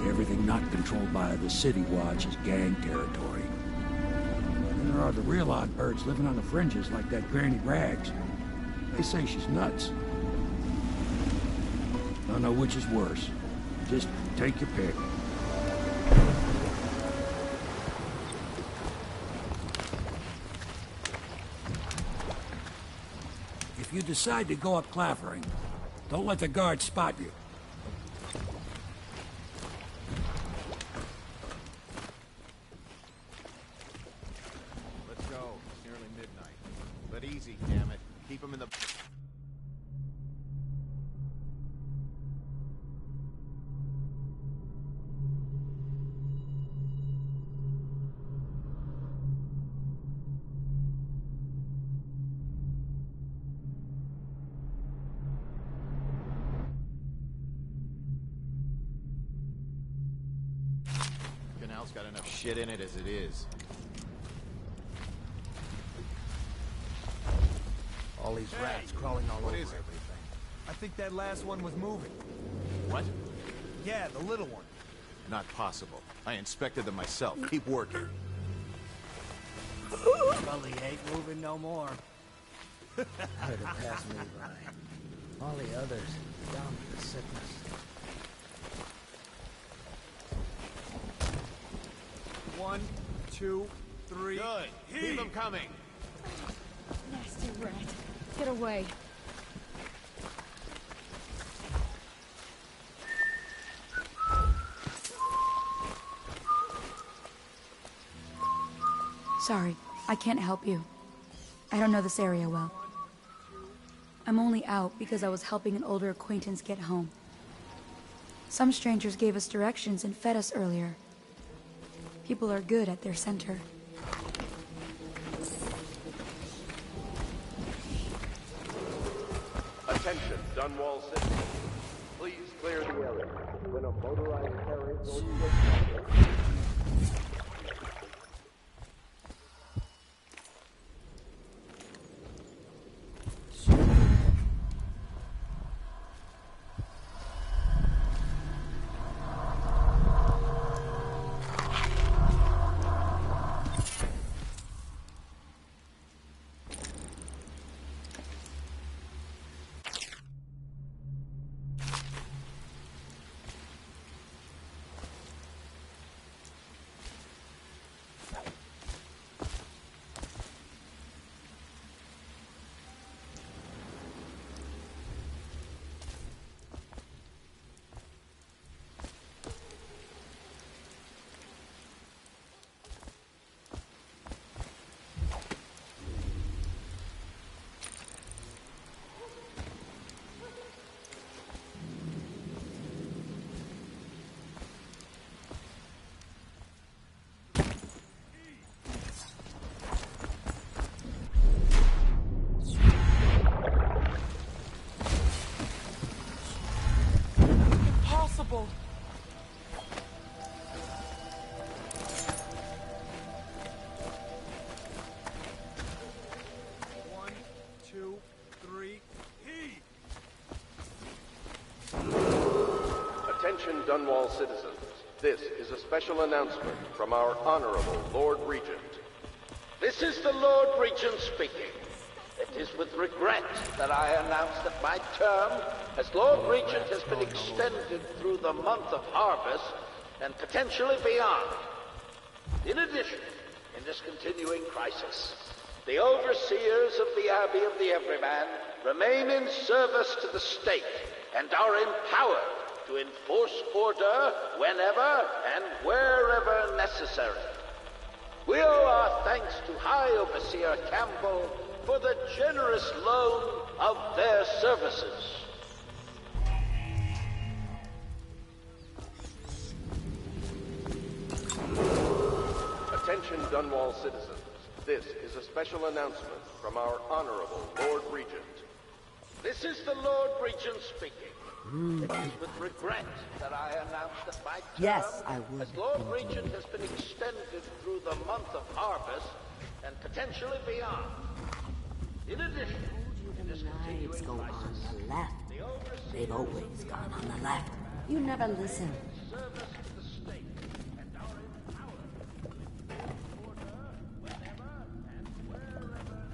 Everything not controlled by the City Watch is gang territory. Then there are the real odd birds living on the fringes, like that Granny Rags. They say she's nuts. Don't know which is worse. Just take your pick. If you decide to go up Clavering, don't let the guards spot you. Let's go. It's nearly midnight. But easy, damn it. Keep them in the... Canal's got enough shit in it as it is. All these rats crawling all over is it? everything. I think that last one was moving. What? Yeah, the little one. Not possible. I inspected them myself. Keep working. Gully ain't moving no more. Could have passed me by. All the others down with the sickness. One, two, three. Good. Keep them coming. Nasty rat. Get away. Sorry, I can't help you. I don't know this area well. I'm only out because I was helping an older acquaintance get home. Some strangers gave us directions and fed us earlier. People are good at their center. Attention, Dunwall City. Please clear the area. When a motorized carriage or Attention Dunwall citizens. This is a special announcement from our Honorable Lord Regent. This is the Lord Regent speaking. It is with regret that I announce that my term as Lord Regent has been extended through the month of harvest and potentially beyond. In addition, in this continuing crisis, the overseers of the Abbey of the Everyman remain in service to the state and are empowered to enforce order whenever and wherever necessary. We owe our thanks to High Overseer Campbell for the generous loan of their services. Attention Dunwall citizens. This is a special announcement from our Honorable Lord Regent. This is the Lord Regent speaking. It is with regret that I announce that my term as Lord Regent has been extended through the month of harvest and potentially beyond. In addition, in this continuing go crisis, on the left. They've always gone on the left. You never listen.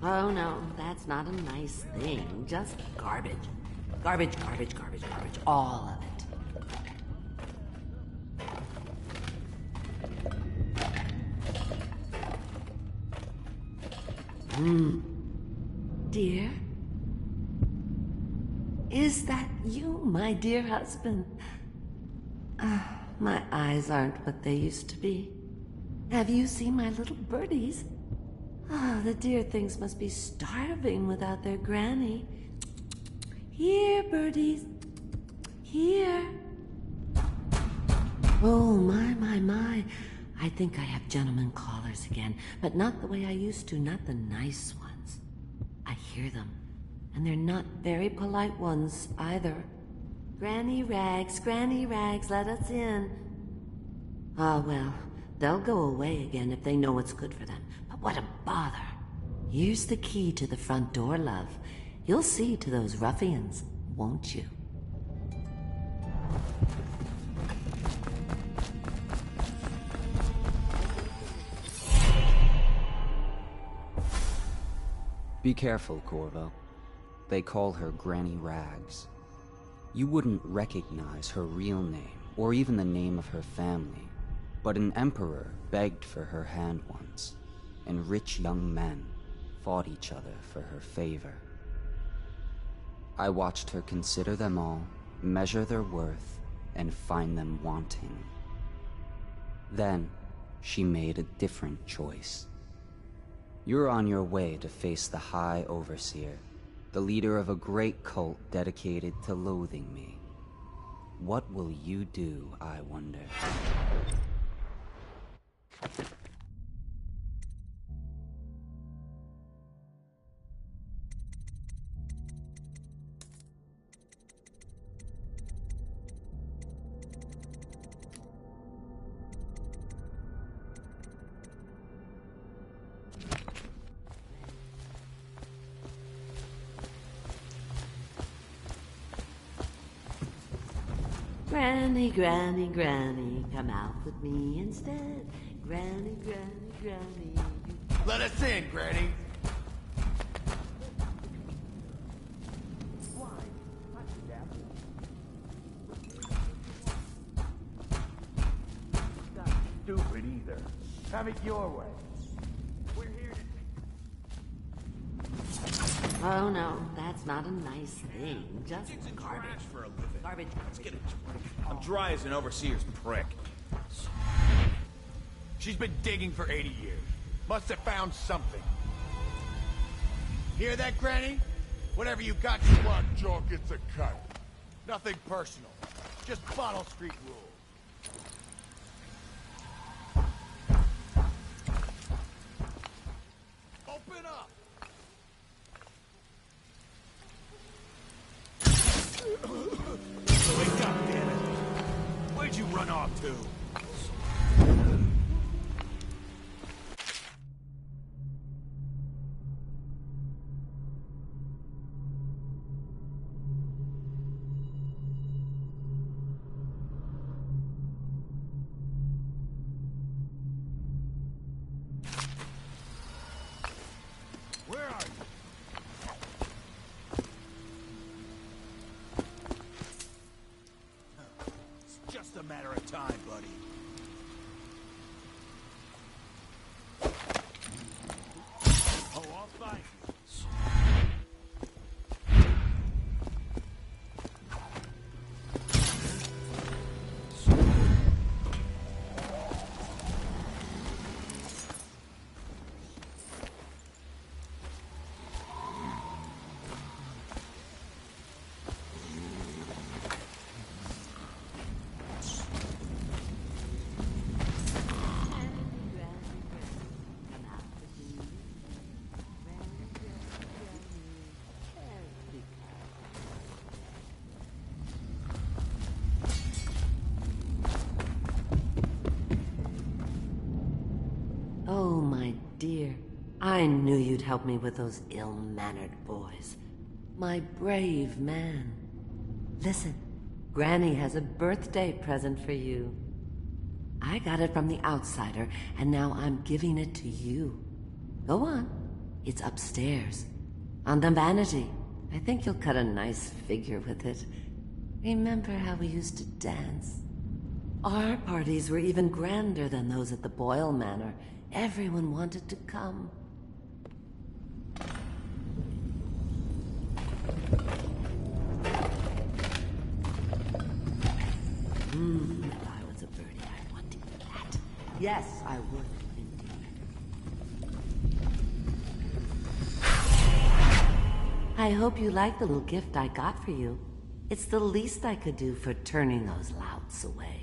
Oh no, that's not a nice thing. Just garbage. Garbage, garbage, garbage, garbage. All of it. Dear? Is that you, my dear husband? My eyes aren't what they used to be. Have you seen my little birdies? The dear things must be starving without their granny. Here, birdies. Here. Oh, my. I think I have gentlemen callers again, but not the way I used to, not the nice ones. I hear them, and they're not very polite ones either. Granny Rags, let us in. Ah, well, they'll go away again if they know what's good for them. But what a bother. Here's the key to the front door, love. You'll see to those ruffians, won't you? Be careful, Corvo. They call her Granny Rags. You wouldn't recognize her real name, or even the name of her family, but an emperor begged for her hand once, and rich young men fought each other for her favor. I watched her consider them all, measure their worth, and find them wanting. Then, she made a different choice. You're on your way to face the High Overseer, the leader of a great cult dedicated to loathing me. What will you do, I wonder? Granny, come out with me instead. Granny. Let us in, Granny. Not stupid either. Have it your way. We're here to... Oh no, that's not a nice thing. Just garbage. For a living. Garbage. Let's get it. I'm dry as an overseer's prick. She's been digging for 80 years. Must have found something. Hear that, Granny? Whatever you got, you want, jaw gets a cut. Nothing personal. Just Bottle Street rules. Open up! Wake up, damn it! Where'd you run off to? Oh, my dear. I knew you'd help me with those ill-mannered boys. My brave man. Listen, Granny has a birthday present for you. I got it from the outsider, and now I'm giving it to you. Go on. It's upstairs. On the vanity. I think you'll cut a nice figure with it. Remember how we used to dance? Our parties were even grander than those at the Boyle Manor. Everyone wanted to come. If I was a birdie, I'd want to eat that. Yes, I would, indeed. I hope you like the little gift I got for you. It's the least I could do for turning those louts away.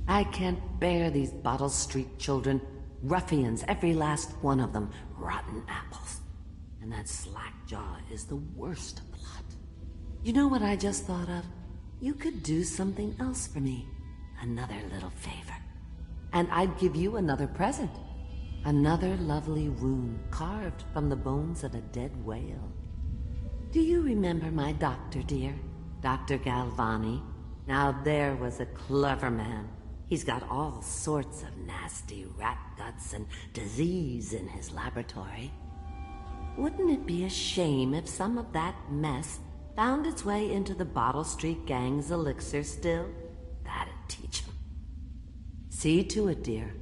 I can't bear these Bottle Street children. Ruffians, every last one of them. Rotten apples. And that Slackjaw is the worst of the lot. You know what I just thought of? You could do something else for me. Another little favor. And I'd give you another present. Another lovely rune carved from the bones of a dead whale. Do you remember my doctor, dear? Dr. Galvani? Now there was a clever man. He's got all sorts of nasty rat guts and disease in his laboratory. Wouldn't it be a shame if some of that mess found its way into the Bottle Street Gang's elixir still? That'd teach him. See to it, dear.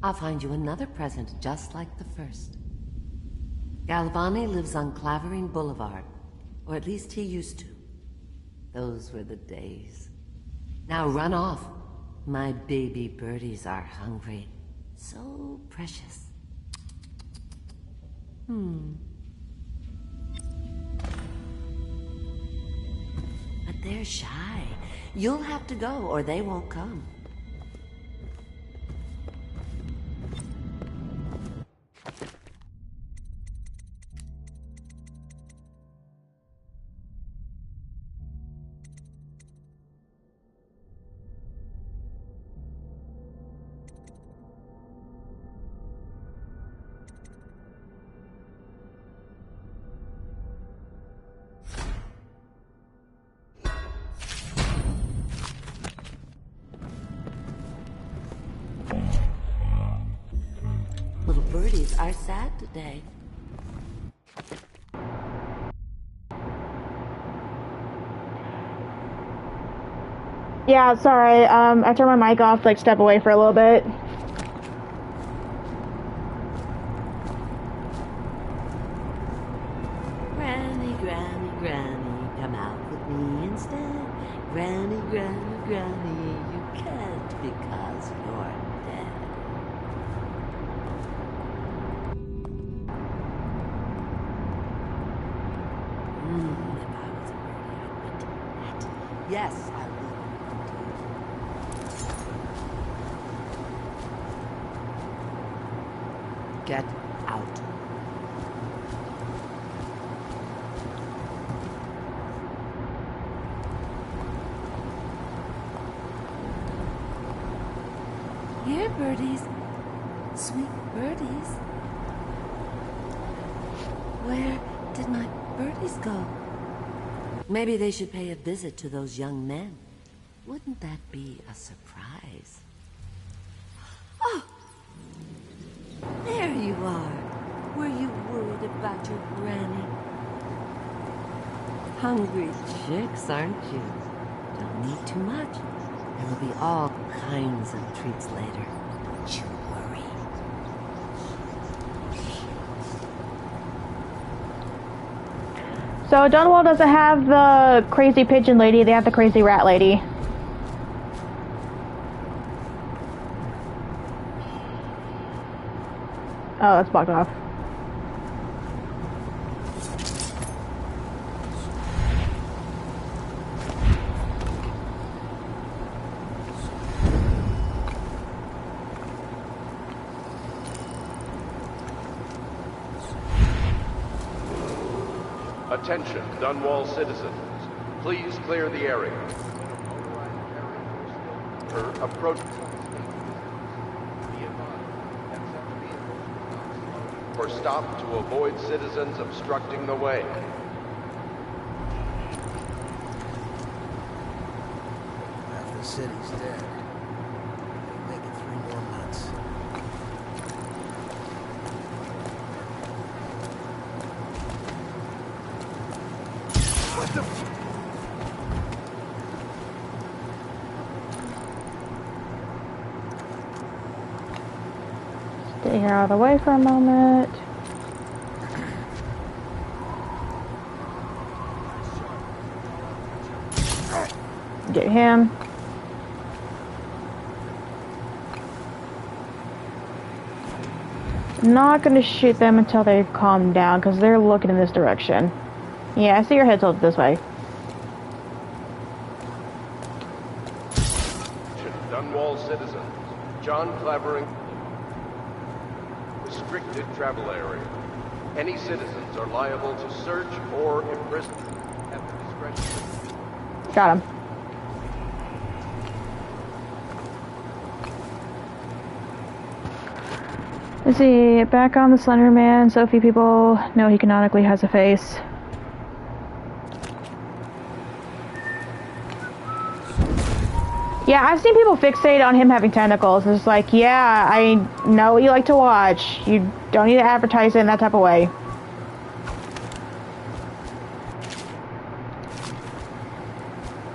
I'll find you another present just like the first. Galvani lives on Clavering Boulevard, or at least he used to. Those were the days. Now run off. My baby birdies are hungry. So precious. But they're shy. You'll have to go, or they won't come. Little birdies are sad today. Yeah, sorry. I turned my mic off to step away for a little bit. Granny, Granny, Granny, come out with me instead. Granny, Granny, Granny, you can't because you're dead. If I was a birdie, I would do that. Yes, I would. Get out. Here, birdies. Sweet birdies. Where did my birdies go? Maybe they should pay a visit to those young men. Wouldn't that be a surprise? Oh! There you are. Were you worried about your granny? Hungry chicks, aren't you? Don't eat too much. There will be all kinds of treats later. Don't you worry. So Dunwall doesn't have the crazy pigeon lady, they have the crazy rat lady. Oh, that's blocked off. Attention, Dunwall citizens. Please clear the area. Approach. Be advised. or stop to avoid citizens obstructing the way. Half the city's dead. Make it 3 more months. What the? Stay here out of the way for a moment. Get him. Not gonna shoot them until they've calmed down because they're looking in this direction. Yeah, I see your head tilted this way. Dunwall citizens. John Clavering. Restricted travel area. Any citizens are liable to search or imprison at the discretion. Got him. Let's see, back on the Slender Man, so few people know he canonically has a face. Yeah, I've seen people fixate on him having tentacles. It's like, yeah, I know what you like to watch. You don't need to advertise it in that type of way.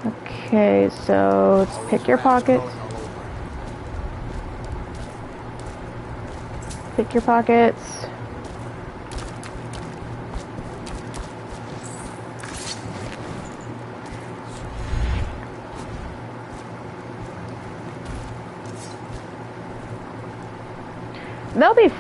Okay, so let's pick your pockets. Pick your pockets. They'll be...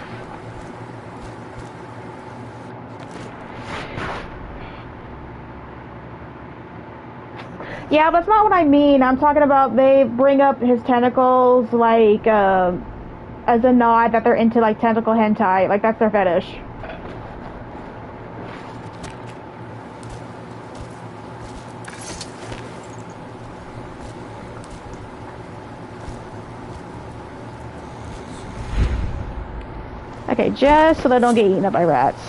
Yeah, that's not what I mean. I'm talking about they bring up his tentacles like, as a nod that they're into like tentacle hentai, like that's their fetish. Okay, just so they don't get eaten up by rats.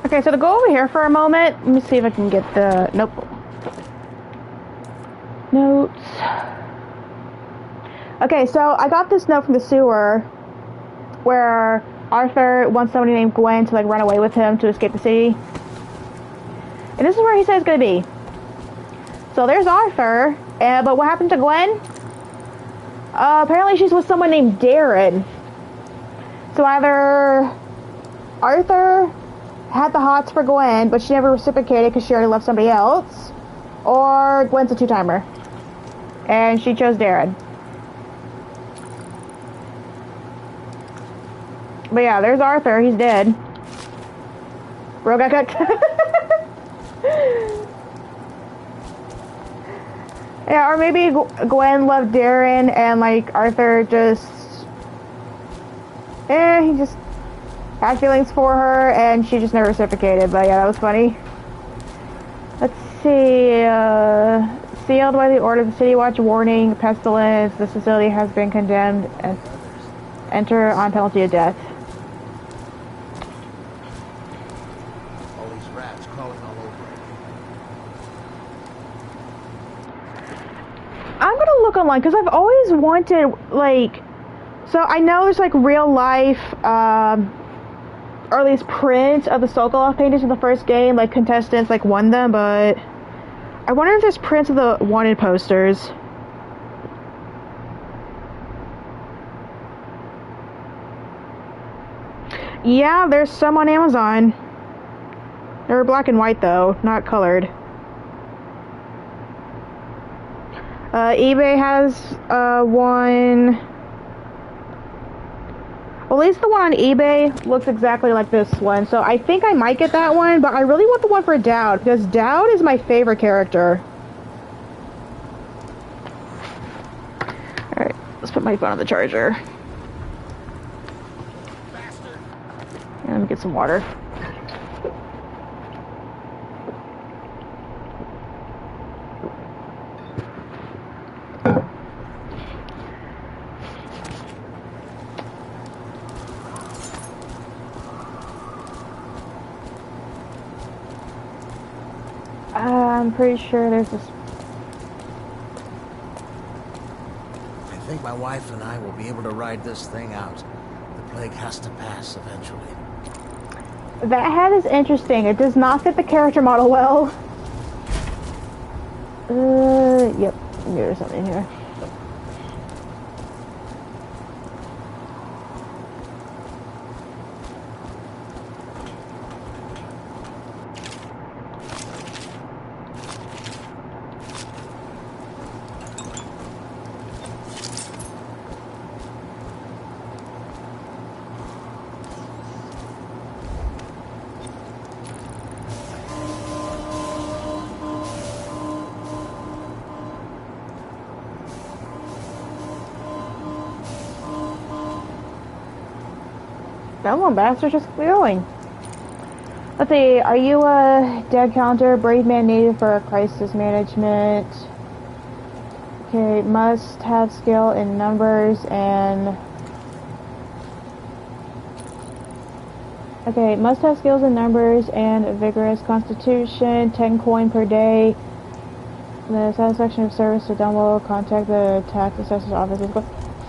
Okay, so to go over here for a moment, let me see if I can get the... Nope. Notes. Okay, so I got this note from the sewer where Arthur wants somebody named Gwen to like run away with him to escape the city. And this is where he says it's gonna be. So there's Arthur, but what happened to Gwen? Apparently she's with someone named Darren. So either Arthur had the hots for Gwen, but she never reciprocated because she already loved somebody else, or Gwen's a two-timer, and she chose Darren. But yeah, there's Arthur. He's dead. Bro got cooked. Yeah, or maybe Gwen loved Darren and like Arthur just... he just had feelings for her and she just never reciprocated. But yeah, that was funny. Let's see. Sealed by the order of the City Watch warning, pestilence. This facility has been condemned and enter on penalty of death. All these rats crawling all over. I'm gonna look online because I've always wanted, like, so I know there's like real life or at least print of the Sokolov paintings in the first game. Like contestants like won them, but I wonder if there's prints of the wanted posters. Yeah, there's some on Amazon. They're black and white though, not colored. eBay has one. Well, at least the one on eBay looks exactly like this one, so I think I might get that one, but I really want the one for Dowd, because Dowd is my favorite character. Alright, let's put my phone on the charger. And let me get some water. I'm pretty sure there's this. I think my wife and I will be able to ride this thing out. The plague has to pass eventually. That hat is interesting. It does not fit the character model well. Yep. There's something here. That one bastard's just going. Let's see, are you a dead counter, brave man needed for crisis management? Okay, must have skill in numbers and... Okay, must have skills in numbers and a vigorous constitution, 10 coin per day. The satisfaction of service to download, contact the tax assessor's office.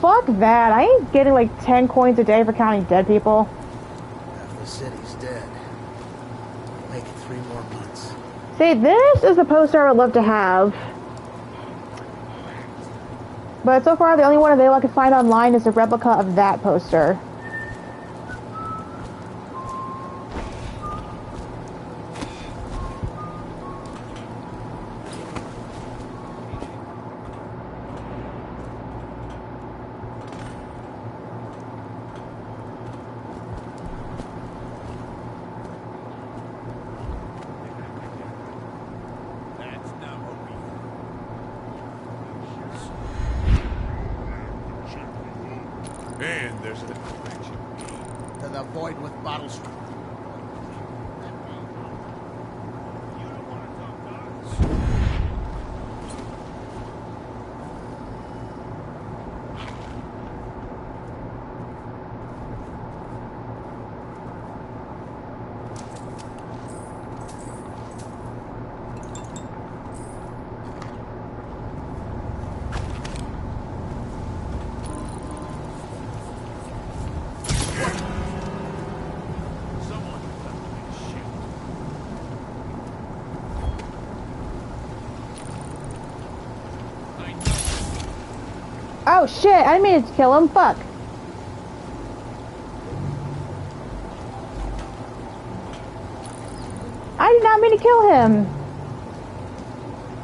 Fuck that, I ain't getting like 10 coins a day for counting dead people. Half the city's dead. Make it 3 more months. See, this is the poster I would love to have. But so far, the only one available I can find online is a replica of that poster. And there's a... To the void with bottles. Oh shit, I didn't mean to kill him, fuck. I did not mean to kill him.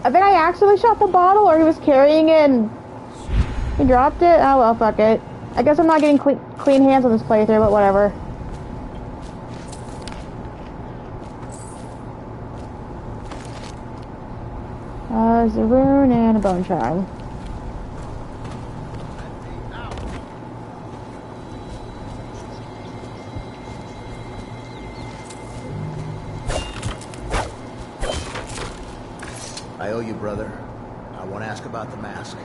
I think I accidentally shot the bottle, or he was carrying it and he dropped it. Oh well, fuck it. I guess I'm not getting clean hands on this playthrough, but whatever. There's a rune and a bone charm. I owe you, brother. I won't ask about the mask.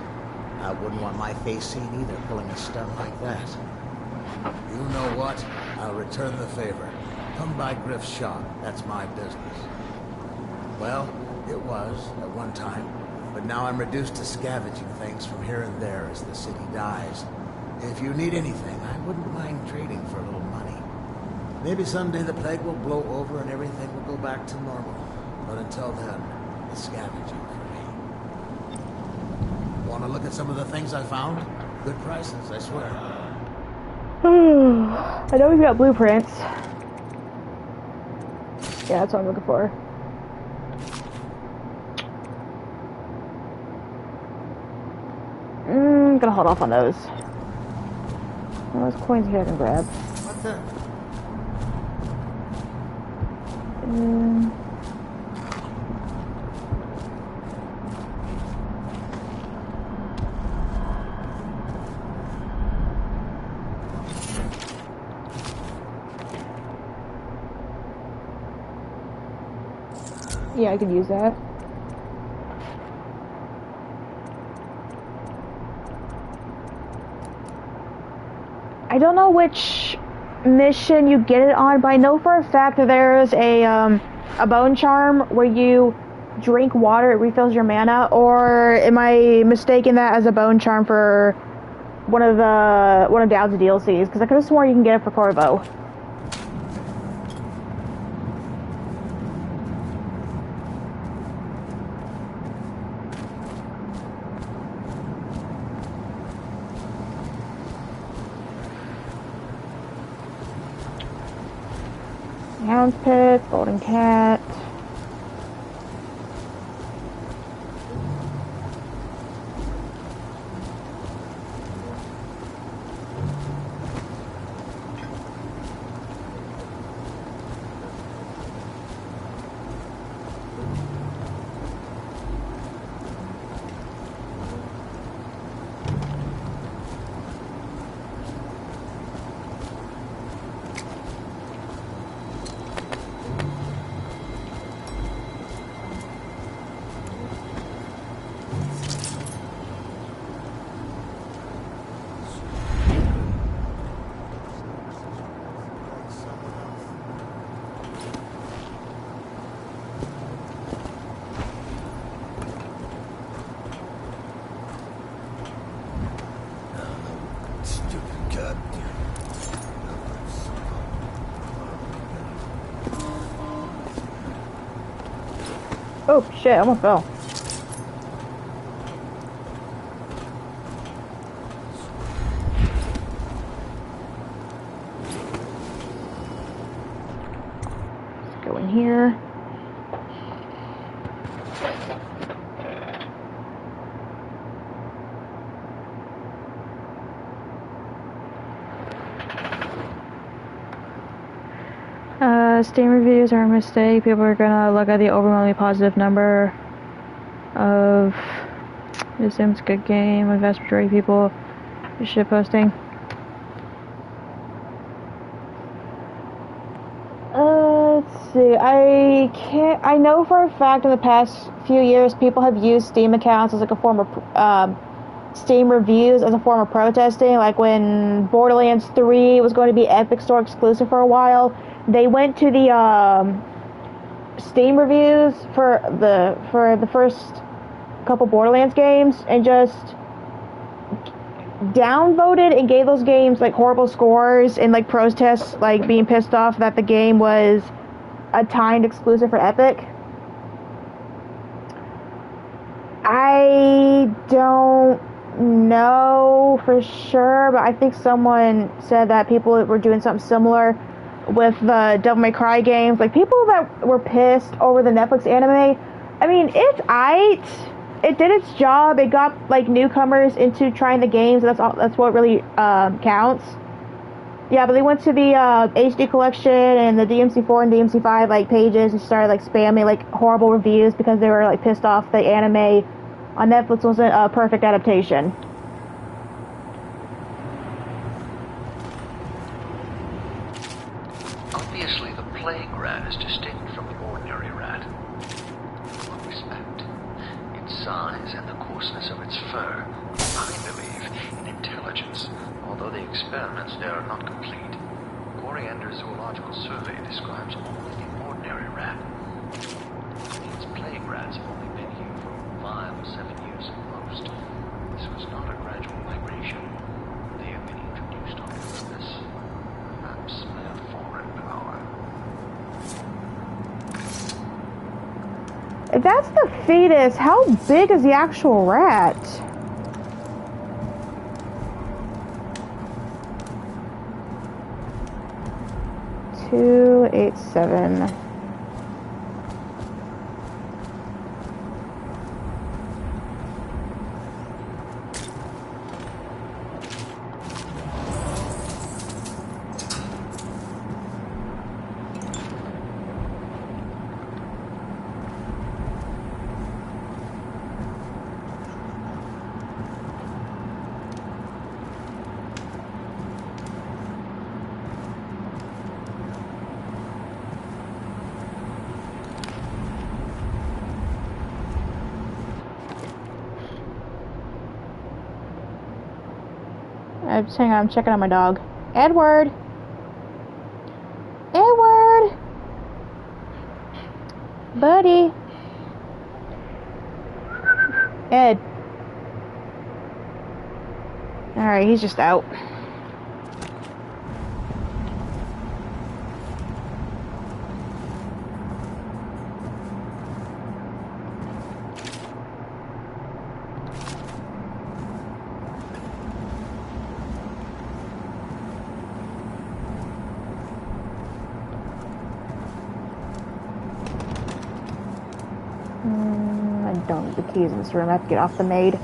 I wouldn't want my face seen either, pulling a stunt like that. You know what? I'll return the favor. Come by Griff's shop. That's my business. Well, it was at one time, but now I'm reduced to scavenging things from here and there as the city dies. If you need anything, I wouldn't mind trading for a little money. Maybe someday the plague will blow over and everything will go back to normal. But until then, it's scavenging for me. Want to look at some of the things I found? Good prices, I swear. I know we've got blueprints. Yeah, that's what I'm looking for. I'm gonna hold off on those. Well, those coins here I can grab. What the? Yeah, I could use that. I don't know which mission you get it on, but I know for a fact that there's a bone charm where you drink water, it refills your mana, or am I mistaken that as a bone charm for one of Dowd's DLCs? Because I could have sworn you can get it for Corvo. Hound's Pit, Golden Cat. Oh shit, I almost fell. Let's go in here. Steam reviews are a mistake. People are gonna look at the overwhelmingly positive number of assume it's a good game. The vast majority of people are shit posting. Let's see. I know for a fact in the past few years people have used Steam accounts as like a form of Steam reviews as a form of protesting. Like when Borderlands 3 was going to be Epic Store exclusive for a while, they went to the Steam reviews for the first couple Borderlands games and just downvoted and gave those games like horrible scores and like protests, like being pissed off that the game was a timed exclusive for Epic. I don't know for sure, but I think someone said that people were doing something similar with the Devil May Cry games. Like, people that were pissed over the Netflix anime, I mean, it's aight. It did its job. It got, like, newcomers into trying the games. That's what really counts. Yeah, but they went to the HD collection and the DMC4 and DMC5, like, pages and started, like, spamming, like, horrible reviews because they were, like, pissed off the anime on Netflix wasn't a perfect adaptation. Obviously, the plague rat is distinct from the ordinary rat. In what respect? Its size and the coarseness of its fur. I believe in intelligence, although the experiments there are not complete. Coriander Zoological Survey describes only the ordinary rat. These plague rats have only been here for 5 or 7 years at most. This was not a gradual migration. They have been introduced on purpose. Perhaps by a foreign power. If that's the fetus, how big is the actual rat? $287. Hang on, I'm checking on my dog. Edward! Edward! Buddy! Ed. Alright, he's just out. I don't need the keys in this room. I have to get off the maid.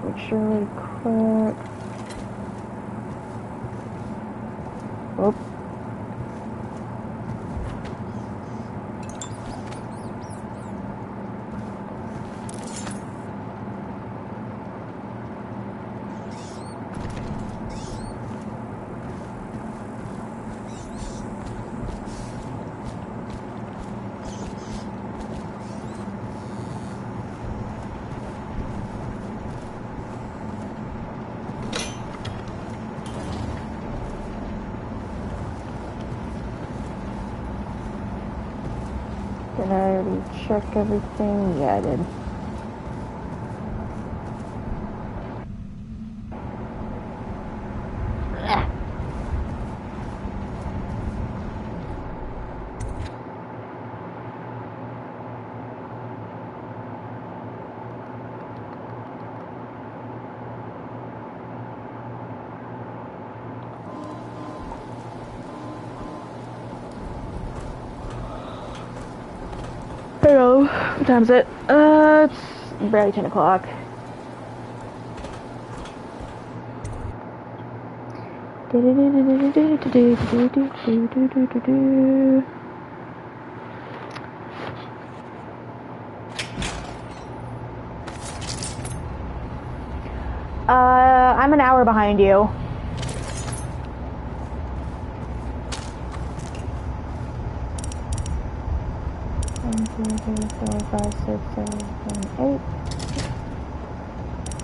Make sure really quick. Oop. Did I already check everything? Yeah, I did. Hello, what time is it? It's barely 10 o'clock. I'm an hour behind you. One, two, three, four, five, six, seven, 8.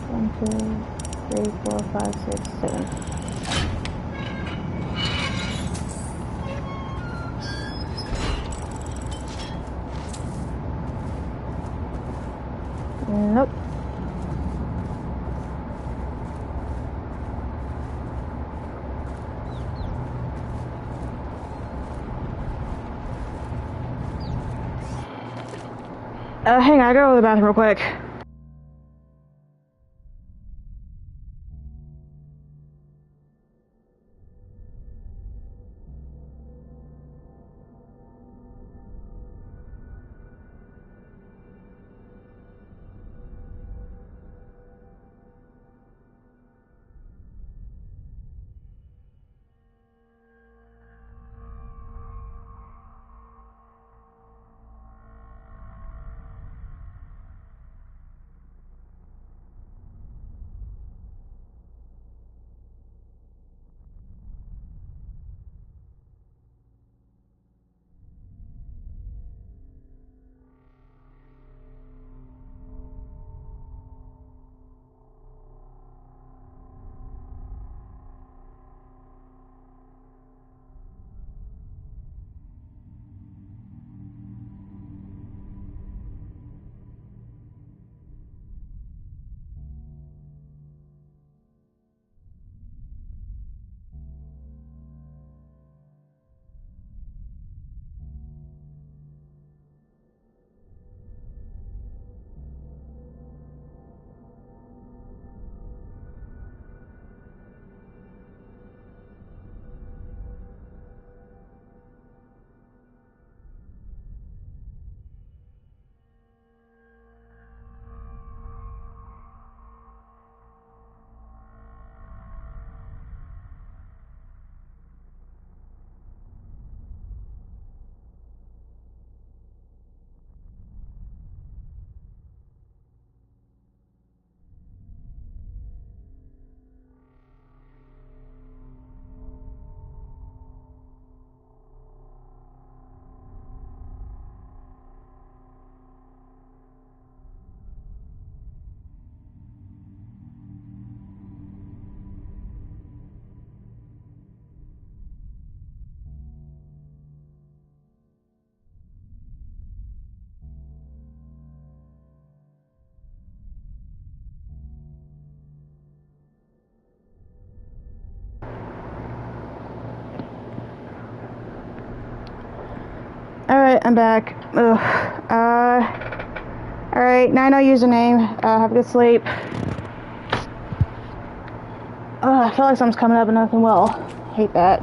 1, 2, 3, 4, 5, 6, 7. Nope. Hang on, I gotta go to the bathroom real quick. shit, I'm back. Ugh. Alright, 9-0 username. Have a good sleep. I feel like something's coming up and nothing will. Hate that.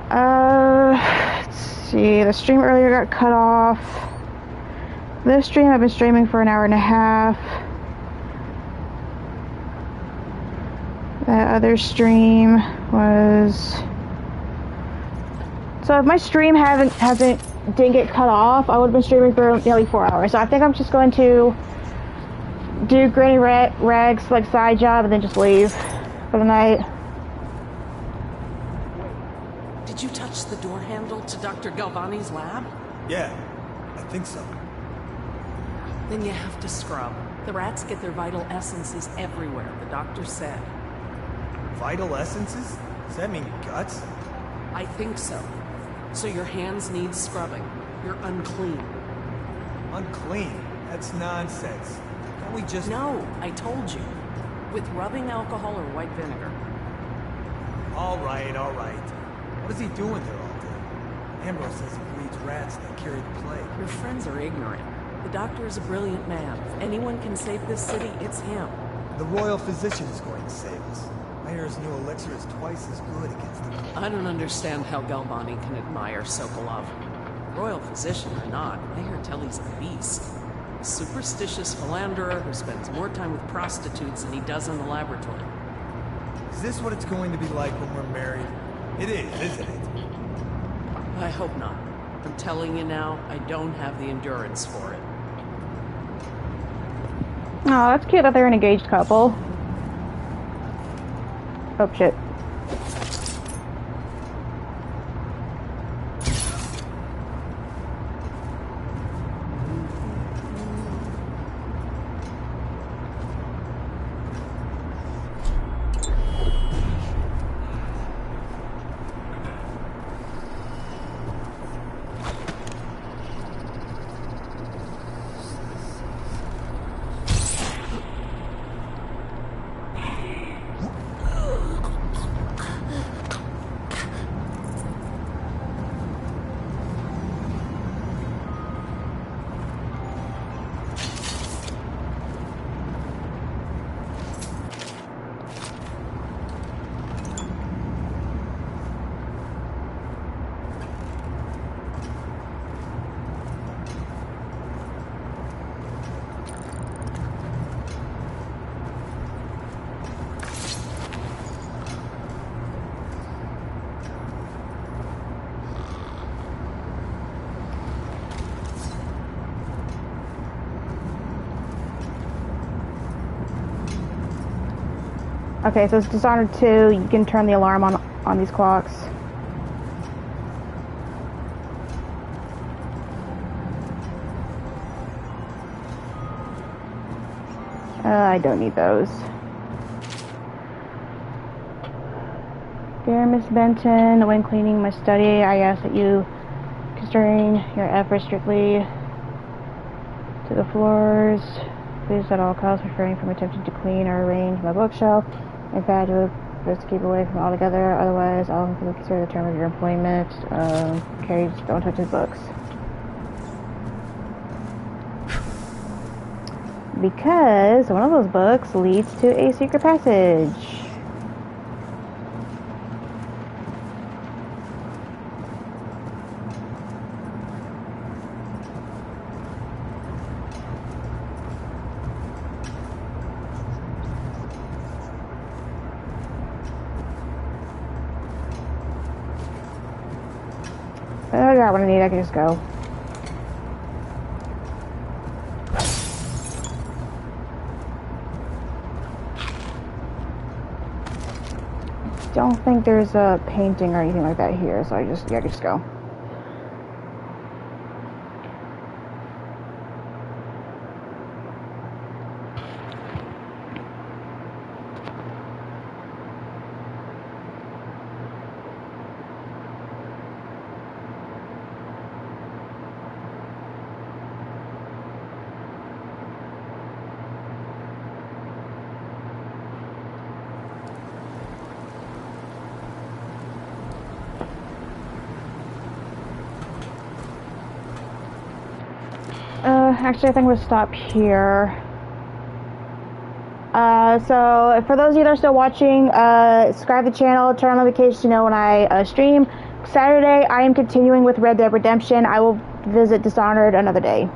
Let's see. The stream earlier got cut off. This stream I've been streaming for an hour and a half. That other stream was... So if my stream didn't get cut off, I would have been streaming for nearly 4 hours. So I think I'm just going to do Granny Rag's like side job and then just leave for the night. Did you touch the door handle to Dr. Galvani's lab? Yeah, I think so. Then you have to scrub. The rats get their vital essences everywhere, the doctor said. Vital essences? Does that mean guts? I think so. So your hands need scrubbing. You're unclean. Unclean? That's nonsense. Can't we just... No, I told you. With rubbing alcohol or white vinegar. All right, all right. What is he doing there all day? Ambrose says he breeds rats that carry the plague. Your friends are ignorant. The doctor is a brilliant man. If anyone can save this city, it's him. The royal physician is going to save us. I hear his new elixir is twice as good against the plague. I don't understand how Galvani can admire Sokolov. Royal physician or not, I hear tell he's a beast. A superstitious philanderer who spends more time with prostitutes than he does in the laboratory. Is this what it's going to be like when we're married? It is, isn't it? I hope not. I'm telling you now, I don't have the endurance for it. Oh, that's cute that they're an engaged couple. Oh, shit. Okay, so it's Dishonored 2. You can turn the alarm on these clocks. I don't need those. Dear Miss Benton, when cleaning my study, I ask that you constrain your efforts strictly to the floors. Please at all costs refrain from attempting to clean or arrange my bookshelf. In fact, you will best keep away from it altogether. Otherwise, I'll consider the term of your employment. Okay, just don't touch his books. Because one of those books leads to a secret passage. I got what I need, I can just go. Don't think there's a painting or anything like that here, so I can just go. Actually, I think we'll stop here. So for those of you that are still watching, subscribe to the channel, turn on notifications to know when I stream. Saturday, I am continuing with Red Dead Redemption. I will visit Dishonored another day.